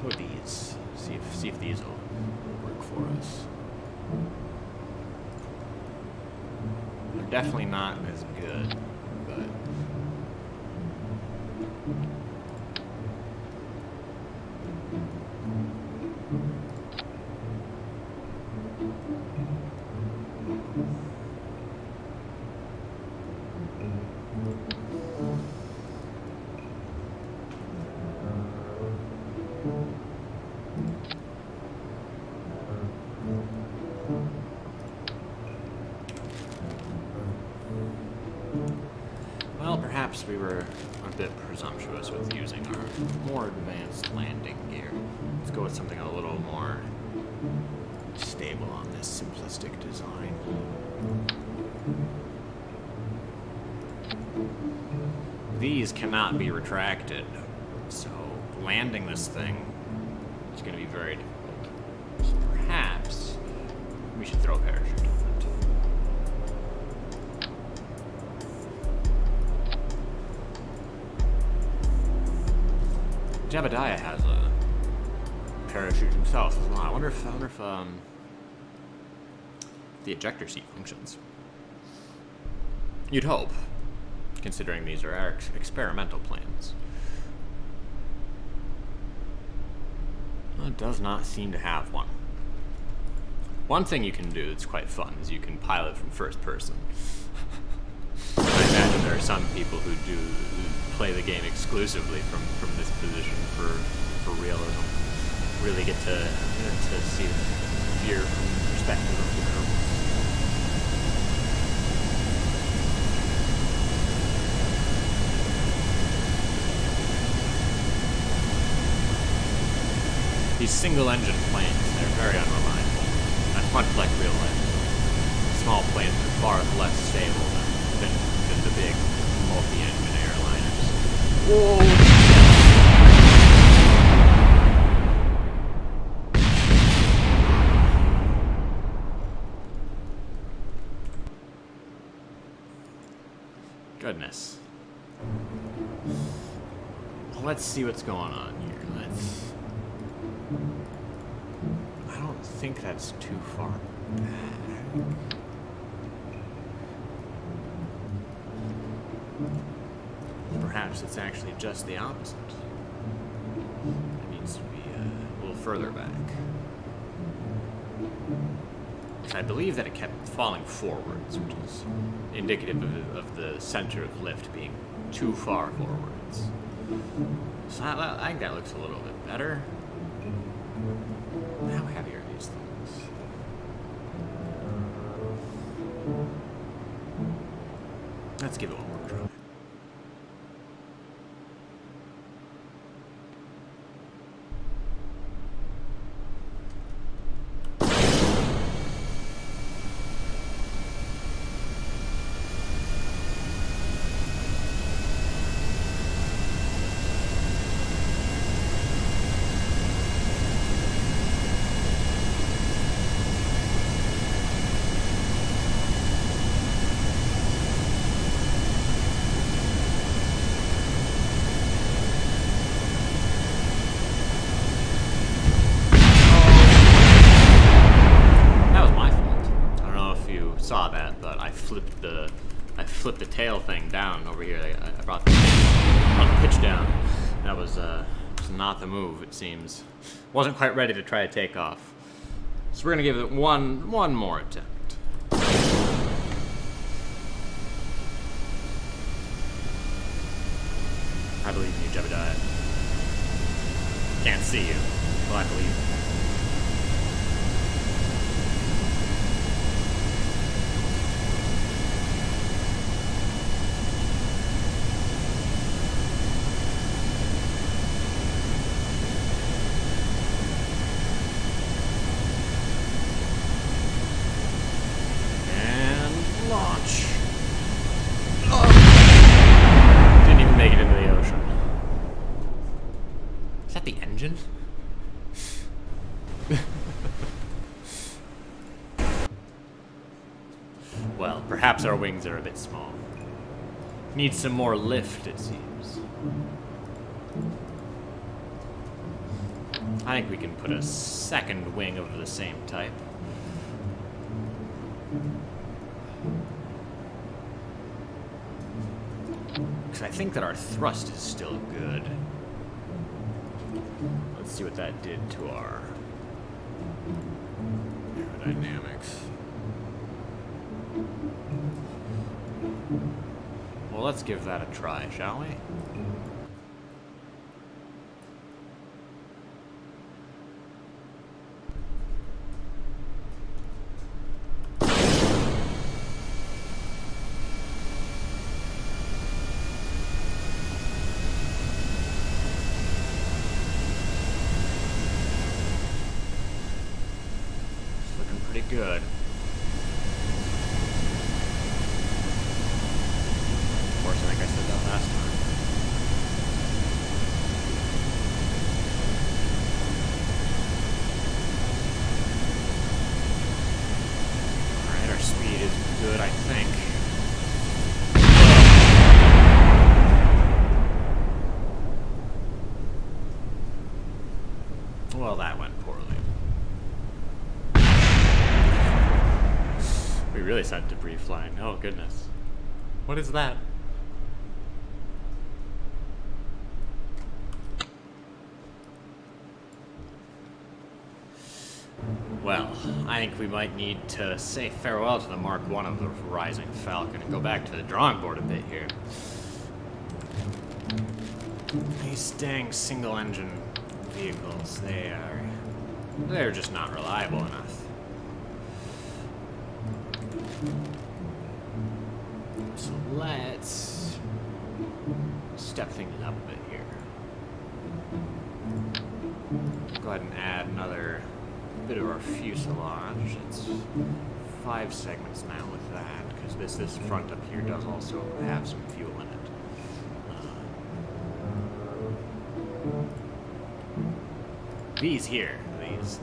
with these. See if these will work for us. They're definitely not as good, but well, perhaps we were a bit presumptuous with using our more advanced landing gear. Let's go with something a little more stable on this simplistic design. These cannot be retracted, so landing this thing is going to be very difficult. So perhaps we should throw a parachute on it. Jebediah has a parachute himself as well. I wonder if the ejector seat functions. You'd hope, considering these are our experimental plans. Well, it does not seem to have one. One thing you can do that's quite fun is you can pilot from first person. I imagine there are some people who do play the game exclusively from this position for realism. Really get to see the fear from the perspective of the Kerbal. These single-engine planes, they're very unreliable. That's much like real life. Small planes are far less stable than the big multi-engine airliners. Whoa! Goodness. Let's see what's going on here. I don't think that's too far back. Perhaps it's actually just the opposite. It needs to be a little further back. I believe that it kept falling forwards, which is indicative of the center of lift being too far forwards. So I think that looks a little bit better. How heavy are these things? Let's give it one more try. Saw that, but I flipped the tail thing down over here. I brought the pitch down. That was not the move, it seems. Wasn't quite ready to try to take off. So we're gonna give it one more attempt. I believe in you, Jebediah. Can't see you, but I believe you. The engine? Well, perhaps our wings are a bit small. Need some more lift, it seems. I think we can put a second wing of the same type. Because I think that our thrust is still good. Let's see what that did to our aerodynamics. Well, let's give that a try, shall we? Pretty good. Of course, I goodness. What is that? Well, I think we might need to say farewell to the Mark I of the Rising Falcon and go back to the drawing board a bit here. These dang single-engine vehicles, they're just not reliable enough. So let's step things up a bit here. Go ahead and add another bit of our fuselage. It's 5 segments now with that, because this front up here does also have some fuel in it. These here,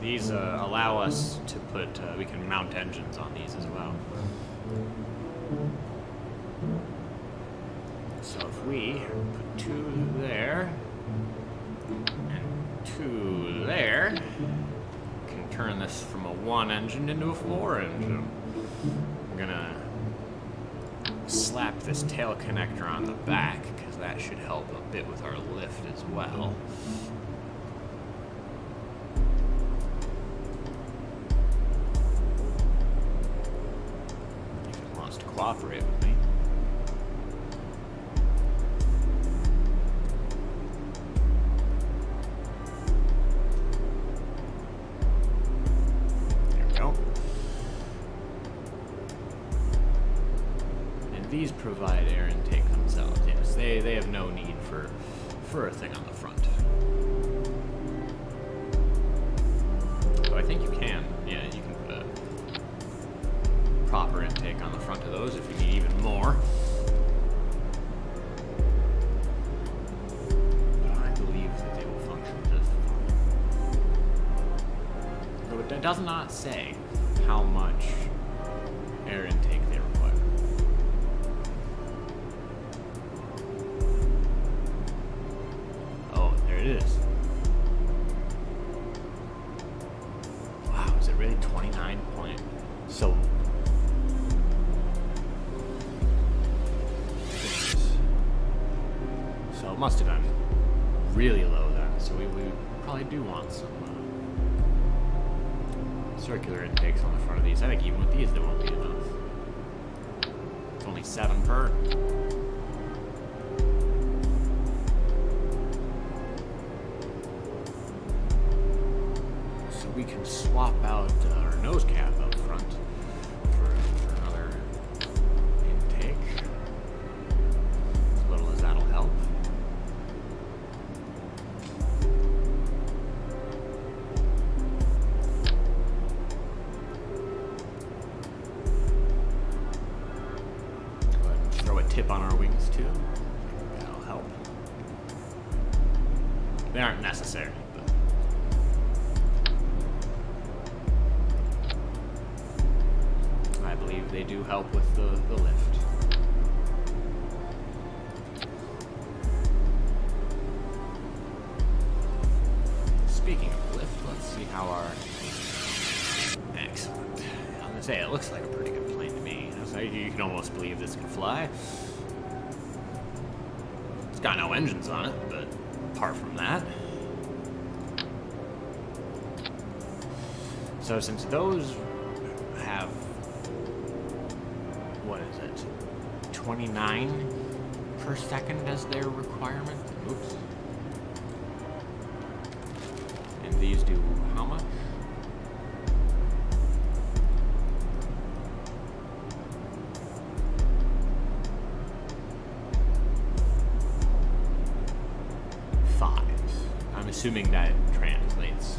these allow us to put, we can mount engines on these as well. So if we put 2 there, and 2 there, we can turn this from a 1 engine into a 4 engine. We're gonna slap this tail connector on the back, because that should help a bit with our lift as well. Cooperate with me. There we go. And these provide air intake themselves. Yes, they have no need for a thing on the front. So I think you can. Yeah, you can put a proper intake on the front of those if you need even more. But I believe that they will function just fine. So it does not say how much air intake they require. Oh, there it is. Wow, is it really 29 point? So it must have been really low then, so we probably do want some circular intakes on the front of these. I think even with these, they won't be enough. It's only 7 per. So we can swap out our nose cap up front for another intake. As little as that'll help. Tip on our wings too. That'll help. They aren't necessary, but I believe they do help with the lift. Speaking of lift, let's see how our... Excellent. I'm gonna say it looks like a pretty good plane to me. You can almost believe this can fly. It's got no engines on it, but apart from that. So since those have, what is it, 29 per second as their requirement? Oops. And these do how much? Assuming that translates.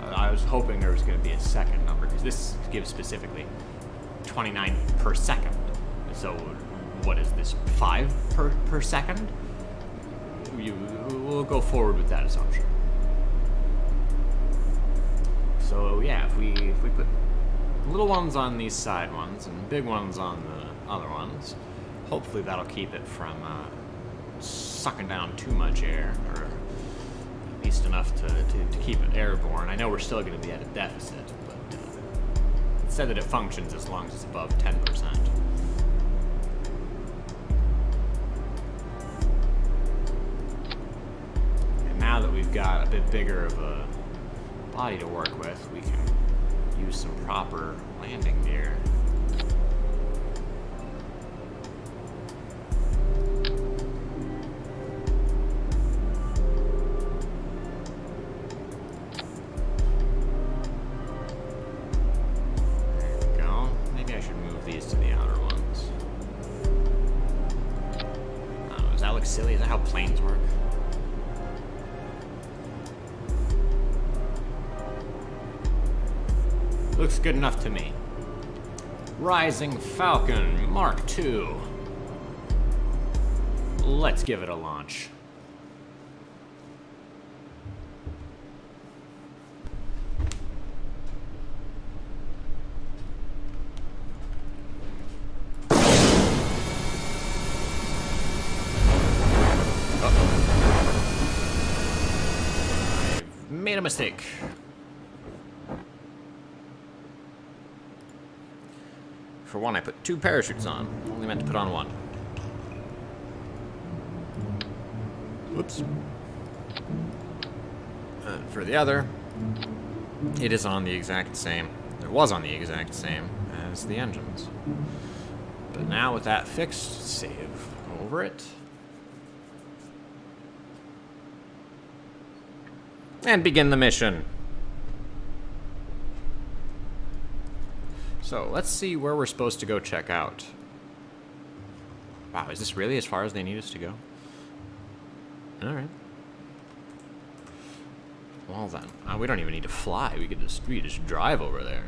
I was hoping there was going to be a second number, because this gives specifically 29 per second. So what is this, 5 per second? We'll go forward with that assumption. So yeah, if we put little ones on these side ones and big ones on the other ones, hopefully that'll keep it from sucking down too much air, or at least enough to keep it airborne. I know we're still going to be at a deficit, but it said that it functions as long as it's above 10%. we've got a bit bigger of a body to work with, we can use some proper landing gear. Silly. Is that how planes work? Looks good enough to me. Rising Falcon Mark II. Let's give it a launch. Made a mistake. For one, I put 2 parachutes on. Only meant to put on 1. Whoops. For the other, it is on the exact same. It was on the exact same as the engines. But now with that fixed, save over it. And begin the mission. So, let's see where we're supposed to go check out. Wow, is this really as far as they need us to go? Alright. Well then, we don't even need to fly. We could just drive over there.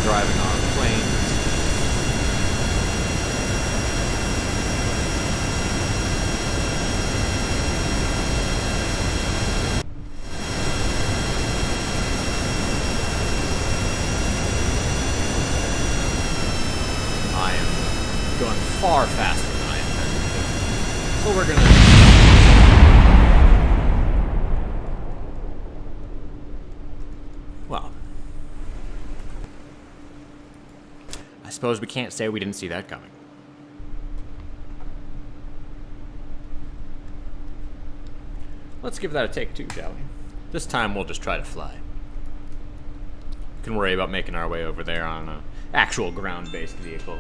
Driving on planes. I am going far faster than I intended to. So we're gonna... Well... I suppose we can't say we didn't see that coming. Let's give that a take too, shall we? This time we'll just try to fly. We can worry about making our way over there on an actual ground-based vehicle.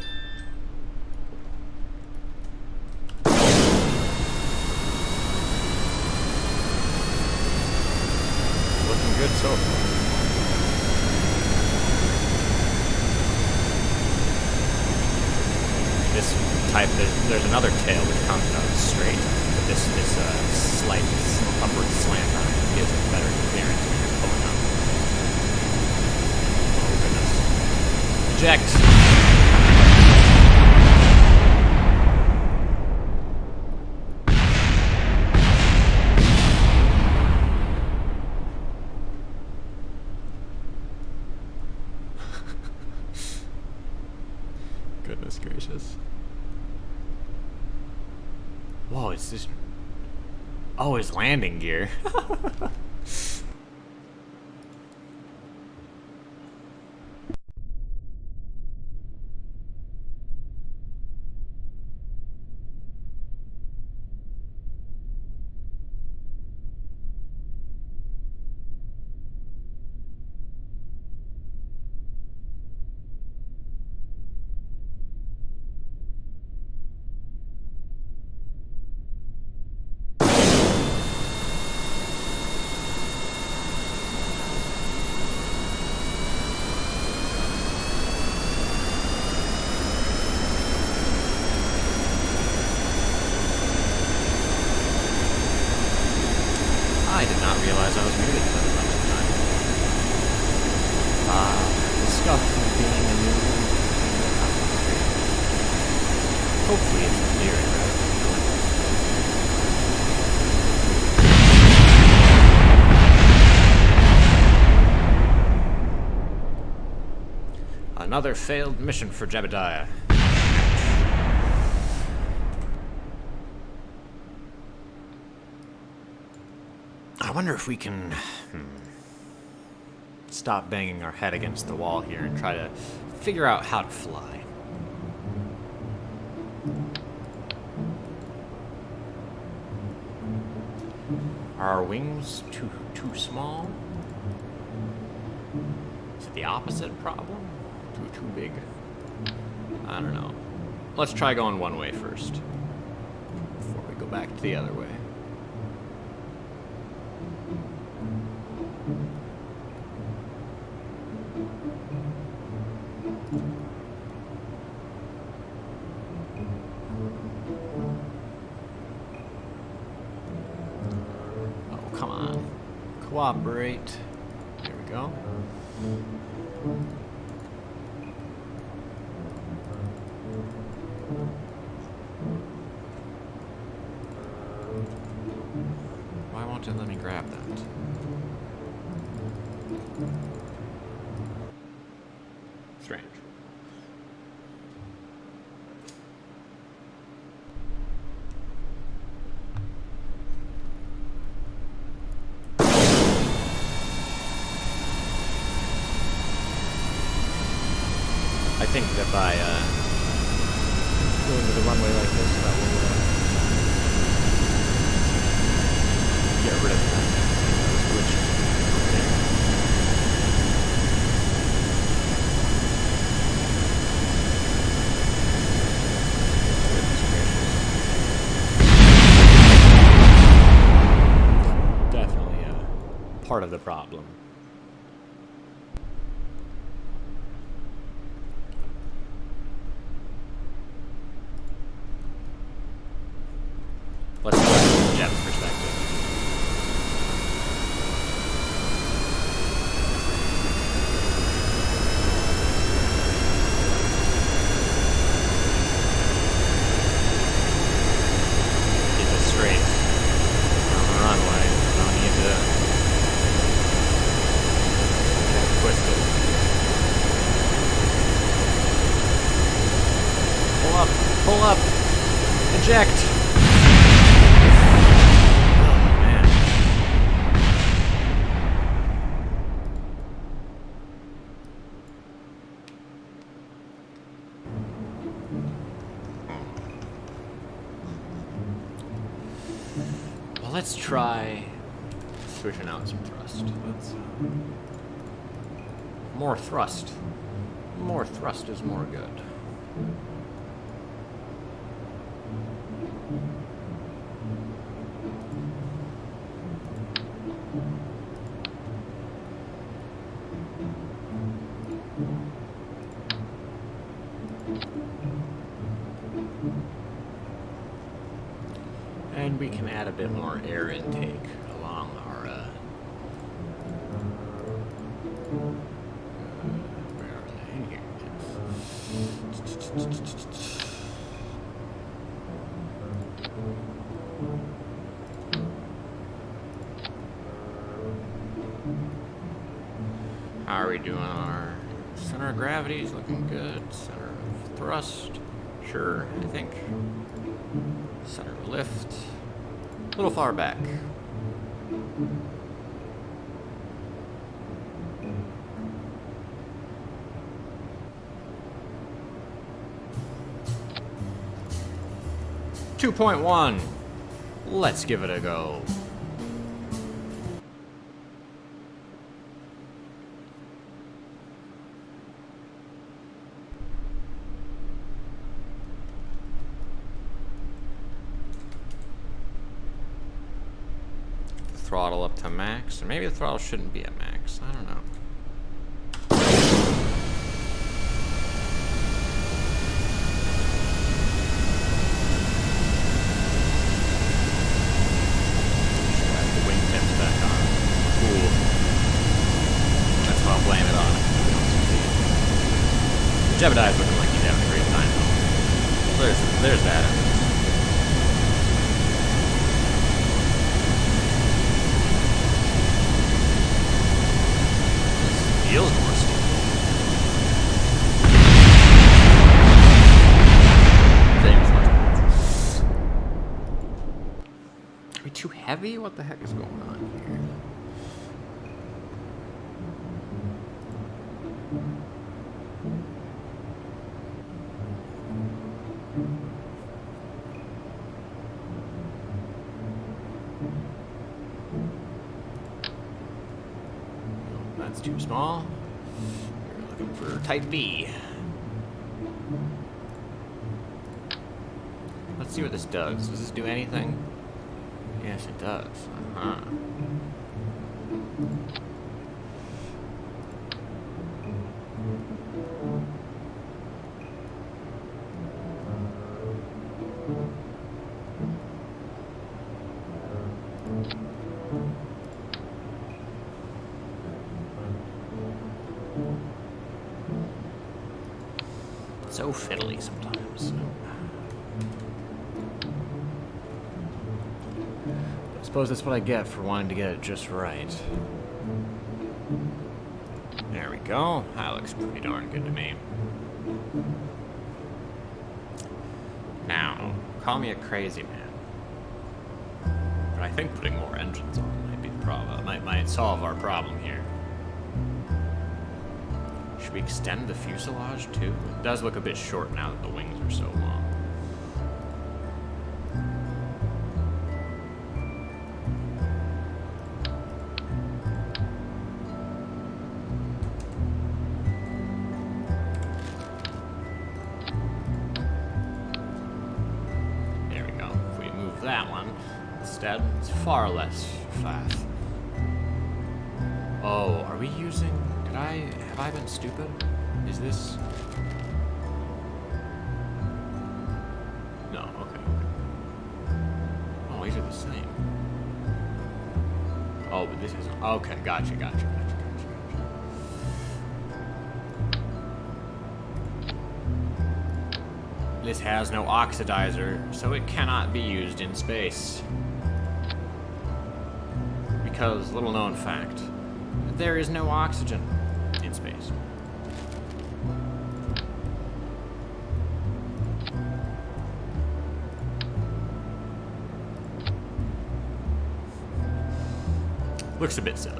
Looking good so far. This type, there's another tail which comes out straight, but this slight upward slant on it gives it better clearance when you're pulling up. Oh goodness. Eject! Goodness gracious. Whoa, it's just... Oh, it's landing gear. I did not realize I was muted for the rest of the time. The scuff of being a new hopefully it's clear and right. Another failed mission for Jebediah. I wonder if we can stop banging our head against the wall here and try to figure out how to fly. Are our wings too small? Is it the opposite problem? Too big? I don't know. Let's try going one way first before we go back to the other way. Oh, come on. Cooperate. There we go. Why won't it let me grab that? Strange. I think that by going to the runway like this, that will get rid of that glitch over there. Definitely part of the problem. Let's try from Jeff's perspective. Keep it straight on the runway. No need to get it twisted. Pull up, eject. Well, let's try switching out some thrust. More thrust. More thrust is more good. And we can add a bit more air intake along our, where are they? Here. How are we doing on our center of gravity? Is looking good. Center of thrust, sure, I think. Center of lift, a little far back. .1. Let's give it a go. Throttle up to max, or maybe the throttle shouldn't be at max. I don't know. The wingtips back on. Cool. That's what I'll blame it on. Jebediah's looking like he's having a great time though. There's that. Feels more stable. Are we too heavy? What the heck is going on here? That's too small. We're looking for type B. Let's see what this does. Does this do anything? Yes, it does. Uh-huh. So fiddly sometimes. I suppose that's what I get for wanting to get it just right. There we go. That looks pretty darn good to me. Now, call me a crazy man, but I think putting more engines on might be the problem. Might solve our problem here. Should we extend the fuselage too? It does look a bit short now that the wings are so long. There we go. If we move that one instead, it's far less fast. Oh, are we using... Have I been stupid? Is this... No, okay. Oh, these are the same. Oh, but this isn't... Okay, gotcha. This has no oxidizer, so it cannot be used in space. Because, little known fact, there is no oxygen in space. Looks a bit silly.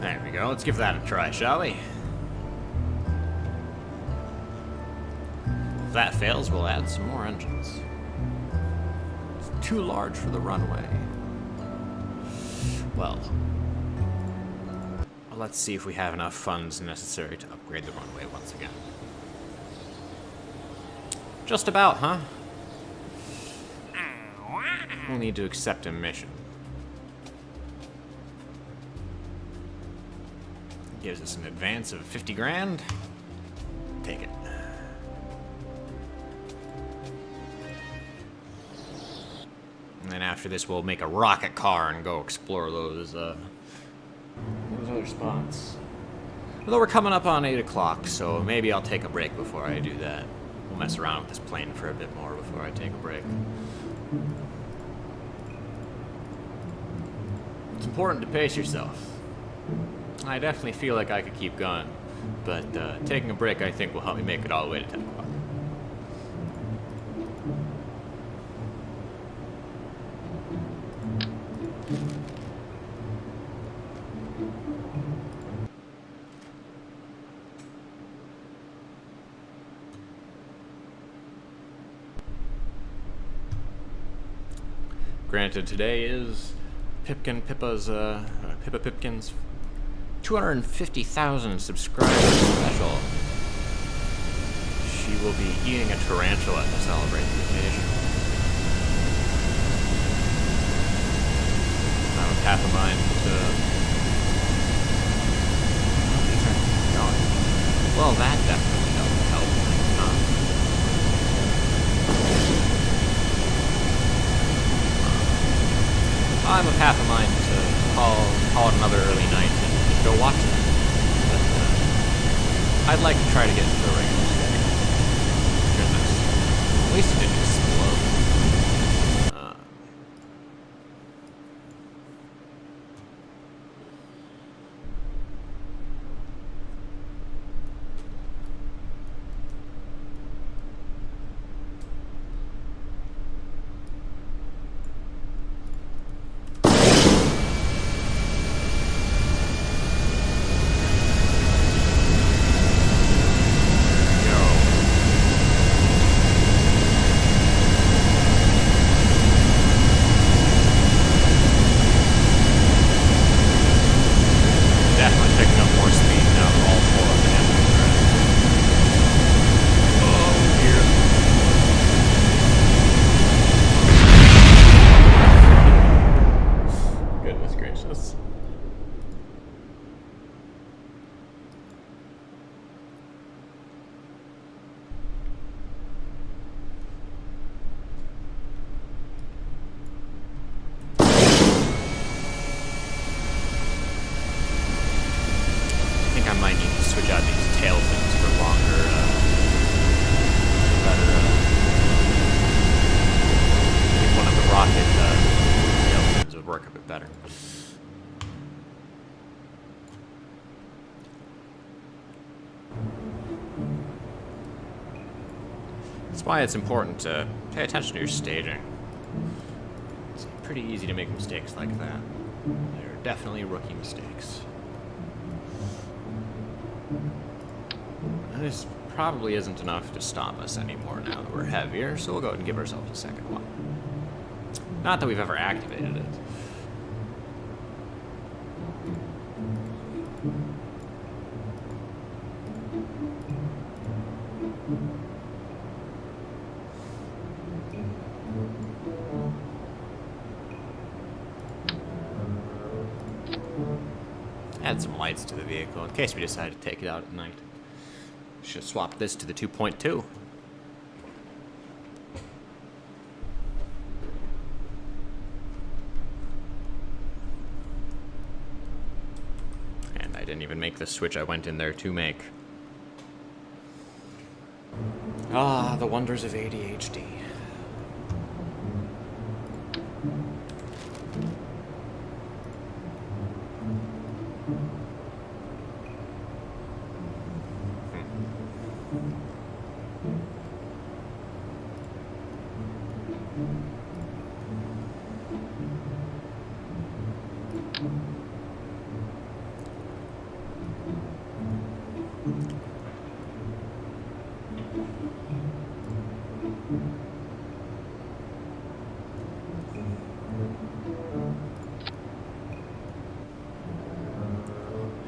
There we go. Let's give that a try, shall we? If that fails, we'll add some more engines. It's too large for the runway. Well, let's see if we have enough funds necessary to upgrade the runway once again. Just about, huh? We'll need to accept a mission. Gives us an advance of 50 grand. Take it. And then after this, we'll make a rocket car and go explore those other spots. Although we're coming up on 8 o'clock, so maybe I'll take a break before I do that. We'll mess around with this plane for a bit more before I take a break. It's important to pace yourself. I definitely feel like I could keep going, but taking a break I think will help me make it all the way to 10 o'clock. Granted, today is Pippa Pipkin's 250,000 subscriber special. She will be eating a tarantula to celebrate the occasion. I'm of half a mind to... Well, that definitely doesn't help. I'm of half a mind to call it another early night and go watch it. But I'd like to try to get into a regular schedule. Goodness. At least it didn't explode. That's why it's important to pay attention to your staging. It's pretty easy to make mistakes like that. They're definitely rookie mistakes. This probably isn't enough to stop us anymore now that we're heavier, so we'll go ahead and give ourselves a second one. Not that we've ever activated it. Add some lights to the vehicle in case we decide to take it out at night. Should swap this to the 2.2. And I didn't even make the switch I went in there to make. Ah, the wonders of ADHD.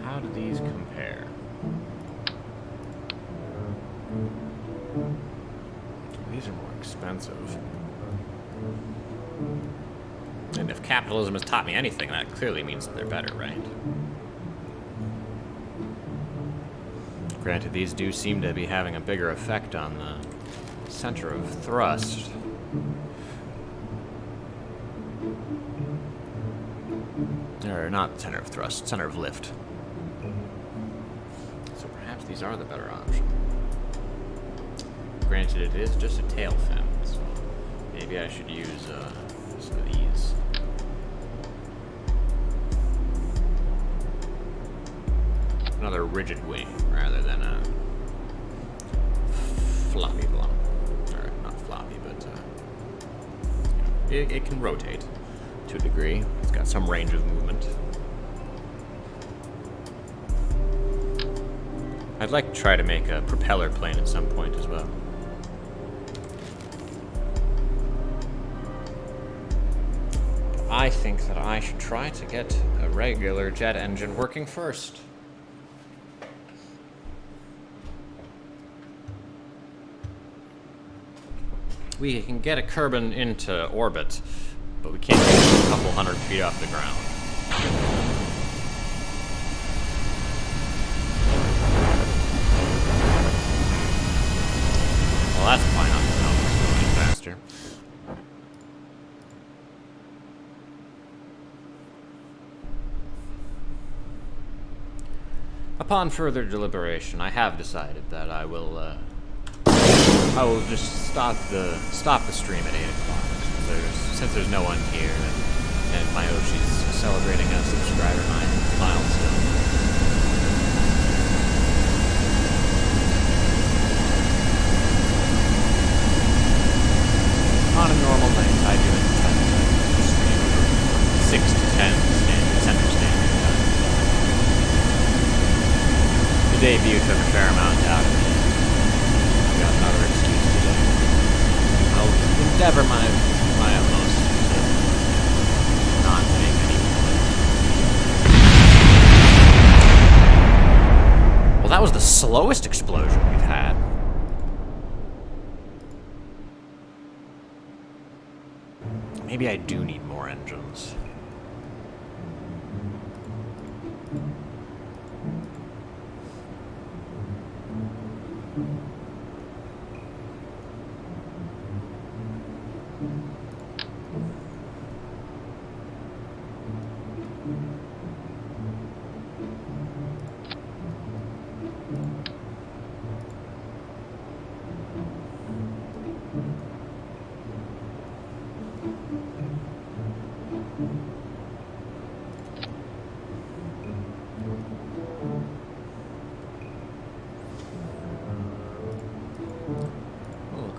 How do these compare? These are more expensive. And if capitalism has taught me anything, that clearly means that they're better, right? Granted, these do seem to be having a bigger effect on the center of thrust. Or not center of thrust, center of lift. So perhaps these are the better option. Granted, it is just a tail fin, so maybe I should use some of these. Another rigid wing rather than a floppy one. Or not floppy, but it can rotate to a degree. It's got some range of movement. I'd like to try to make a propeller plane at some point as well. I think that I should try to get a regular jet engine working first. We can get a Kerbal into orbit, but we can't get it a couple hundred feet off the ground. Well, that's why not to help us go any faster. Upon further deliberation, I have decided that I will just stop the stream at 8 o'clock. Since there's no one here, and Mayoshi's celebrating a subscriber milestone. On a normal night, I do intend to stream 6 to 10 Central Standard Time. The debut took a fair amount out of me. I've got another excuse today. I'll endeavor my utmost to not make any more. Well, that was the slowest explosion we've had. Maybe I do need more engines.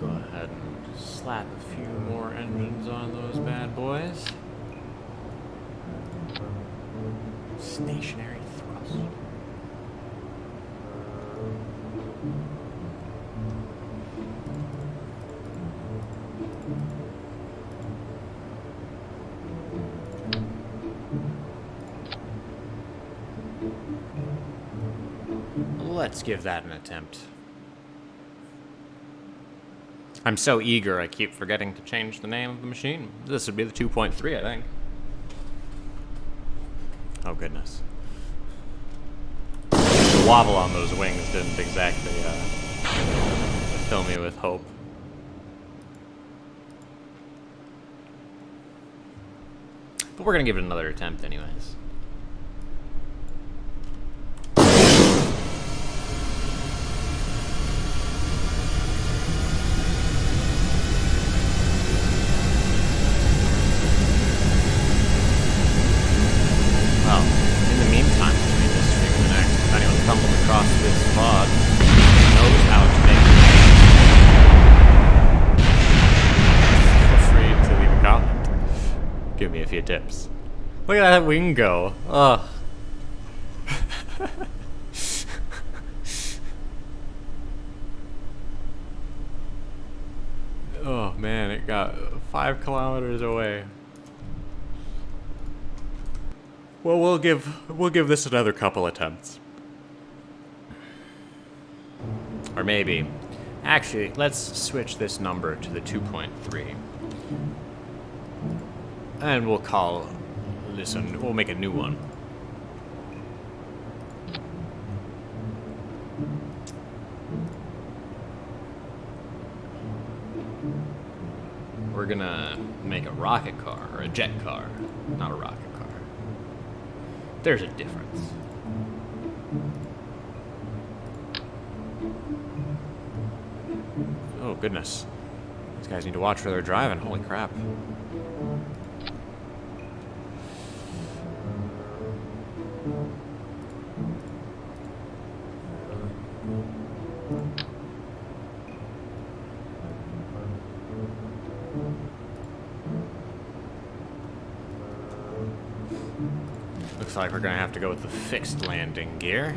go ahead and slap a few more engines on those bad boys. Stationary thrust. Let's give that an attempt. I'm so eager, I keep forgetting to change the name of the machine. This would be the 2.3, I think. Oh, goodness. The wobble on those wings didn't exactly fill me with hope. But we're going to give it another attempt anyways. Give me a few tips. Look at that wing go. Ugh. Oh man, it got 5 kilometers away. Well, we'll give this another couple attempts. Or maybe. Actually, let's switch this number to the 2.3. And we'll call this one, we'll make a new one. We're gonna make a rocket car, or a jet car, not a rocket car. There's a difference. Oh, goodness. These guys need to watch where they're driving, holy crap. Looks like we're gonna have to go with the fixed landing gear.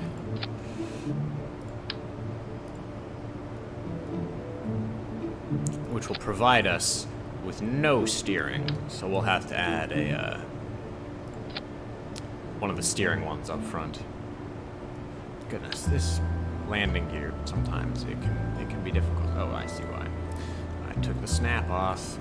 Which will provide us with no steering, so we'll have to add a one of the steering ones up front. Goodness, this landing gear sometimes it can be difficult. Oh, I see why. I took the snap off.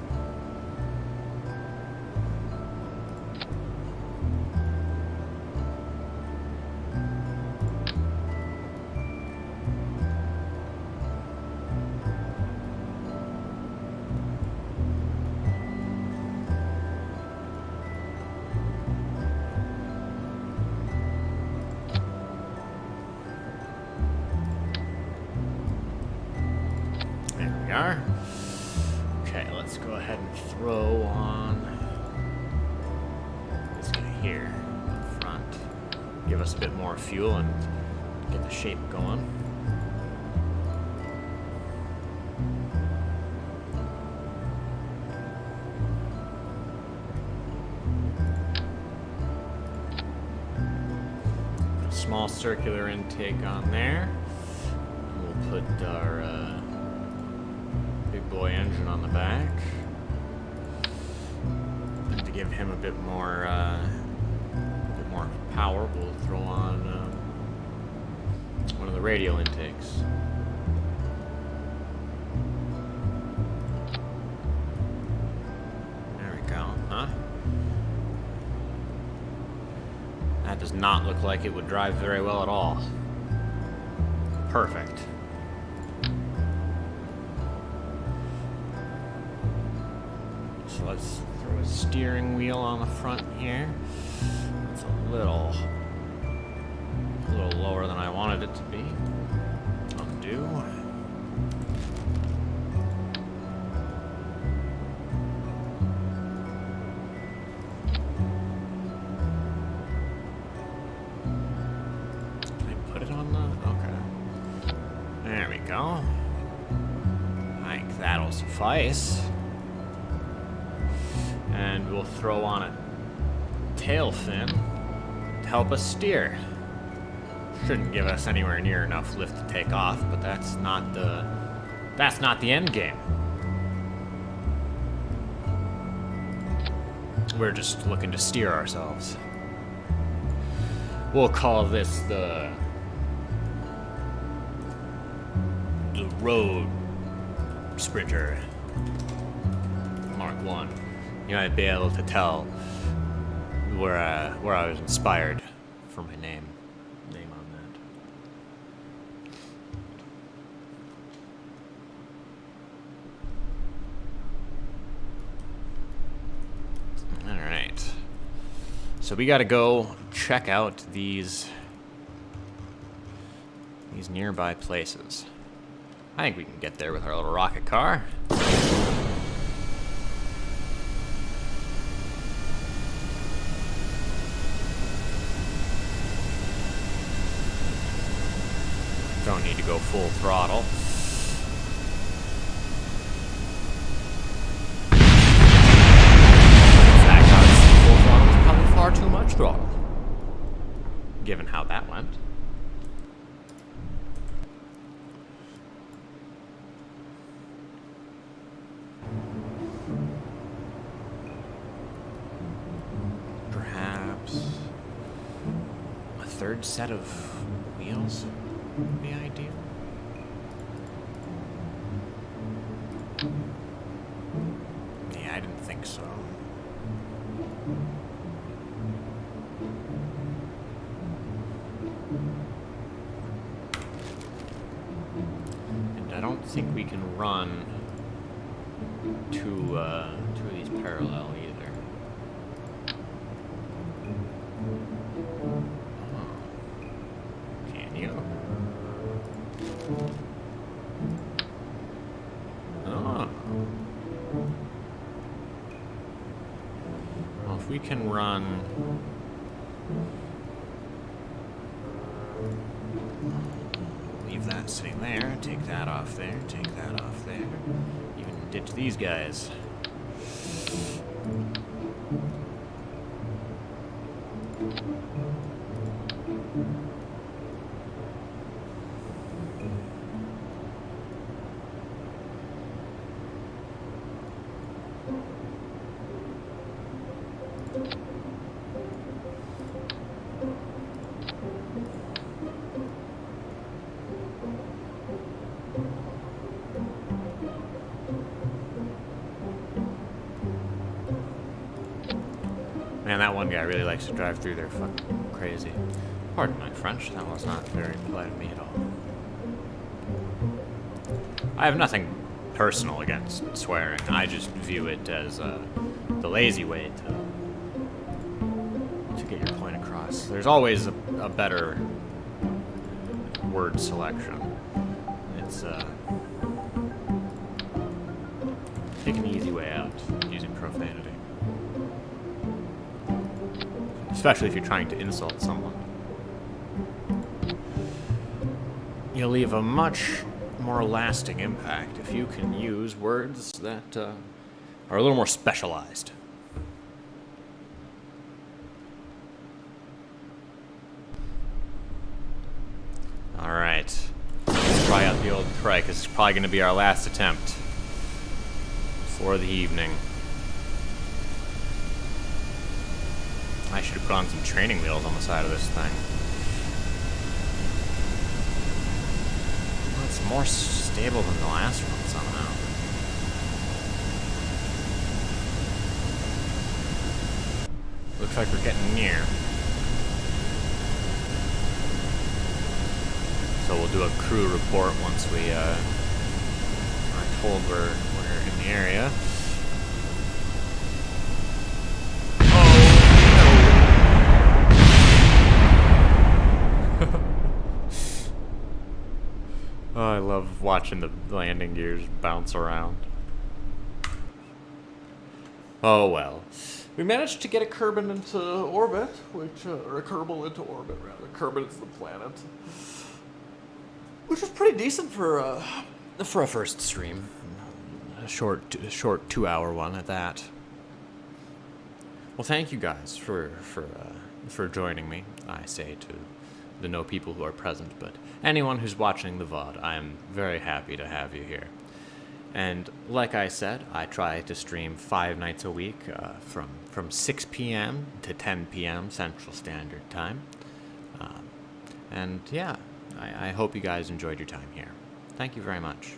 Are. Okay, let's go ahead and throw on this guy here up front. Give us a bit more fuel and get the shape going. Put a small circular intake on there. We'll put our big boy engine on the back. And to give him a bit more power, we'll throw on one of the radial intakes. There we go, huh? That does not look like it would drive very well at all. Perfect. So let's throw a steering wheel on the front here. It's a little lower than I wanted it to be. Undo. Can I put it on the... Okay. There we go. I think that'll that'll suffice. And we'll throw on a tail fin to help us steer. Shouldn't give us anywhere near enough lift to take off, but that's not the end game. We're just looking to steer ourselves. We'll call this the road sprinter Mark 1. You might be able to tell where I was inspired for my name on that. All right. So we got to go check out these nearby places. I think we can get there with our little rocket car. Don't need to go full throttle. In fact, I would say full throttle is probably far too much throttle, given how that went. Perhaps a third set of wheels would be ideal. Yeah, I didn't think so. And I don't think we can run two of these parallel either. Can you? Oh. Well, if we can run... Leave that sitting there, take that off there, take that off there. Even ditch these guys. Man, that one guy really likes to drive through there fucking crazy. Pardon my French, that was not very polite of me at all. I have nothing personal against swearing. I just view it as the lazy way to get your point across. There's always a better word selection. It's take an easy way out using profanity. Especially if you're trying to insult someone. You'll leave a much more lasting impact if you can use words that are a little more specialized. Alright. Let's try out the old trike. This is probably going to be our last attempt for the evening. I should have put on some training wheels on the side of this thing. Well, it's more stable than the last one somehow. Looks like we're getting near. So we'll do a crew report once we are told we're in the area. Oh, I love watching the landing gears bounce around. Oh well. We managed to get a Kerbal into orbit, or a Kerbal into orbit, rather. Kerbal is the planet. Which was pretty decent for a first stream. short 2-hour one at that. Well, thank you guys for joining me. I say to the no people who are present, but anyone who's watching the VOD, I am very happy to have you here. And like I said, I try to stream 5 nights a week from 6 p.m. to 10 p.m. Central Standard Time. And yeah, I hope you guys enjoyed your time here. Thank you very much.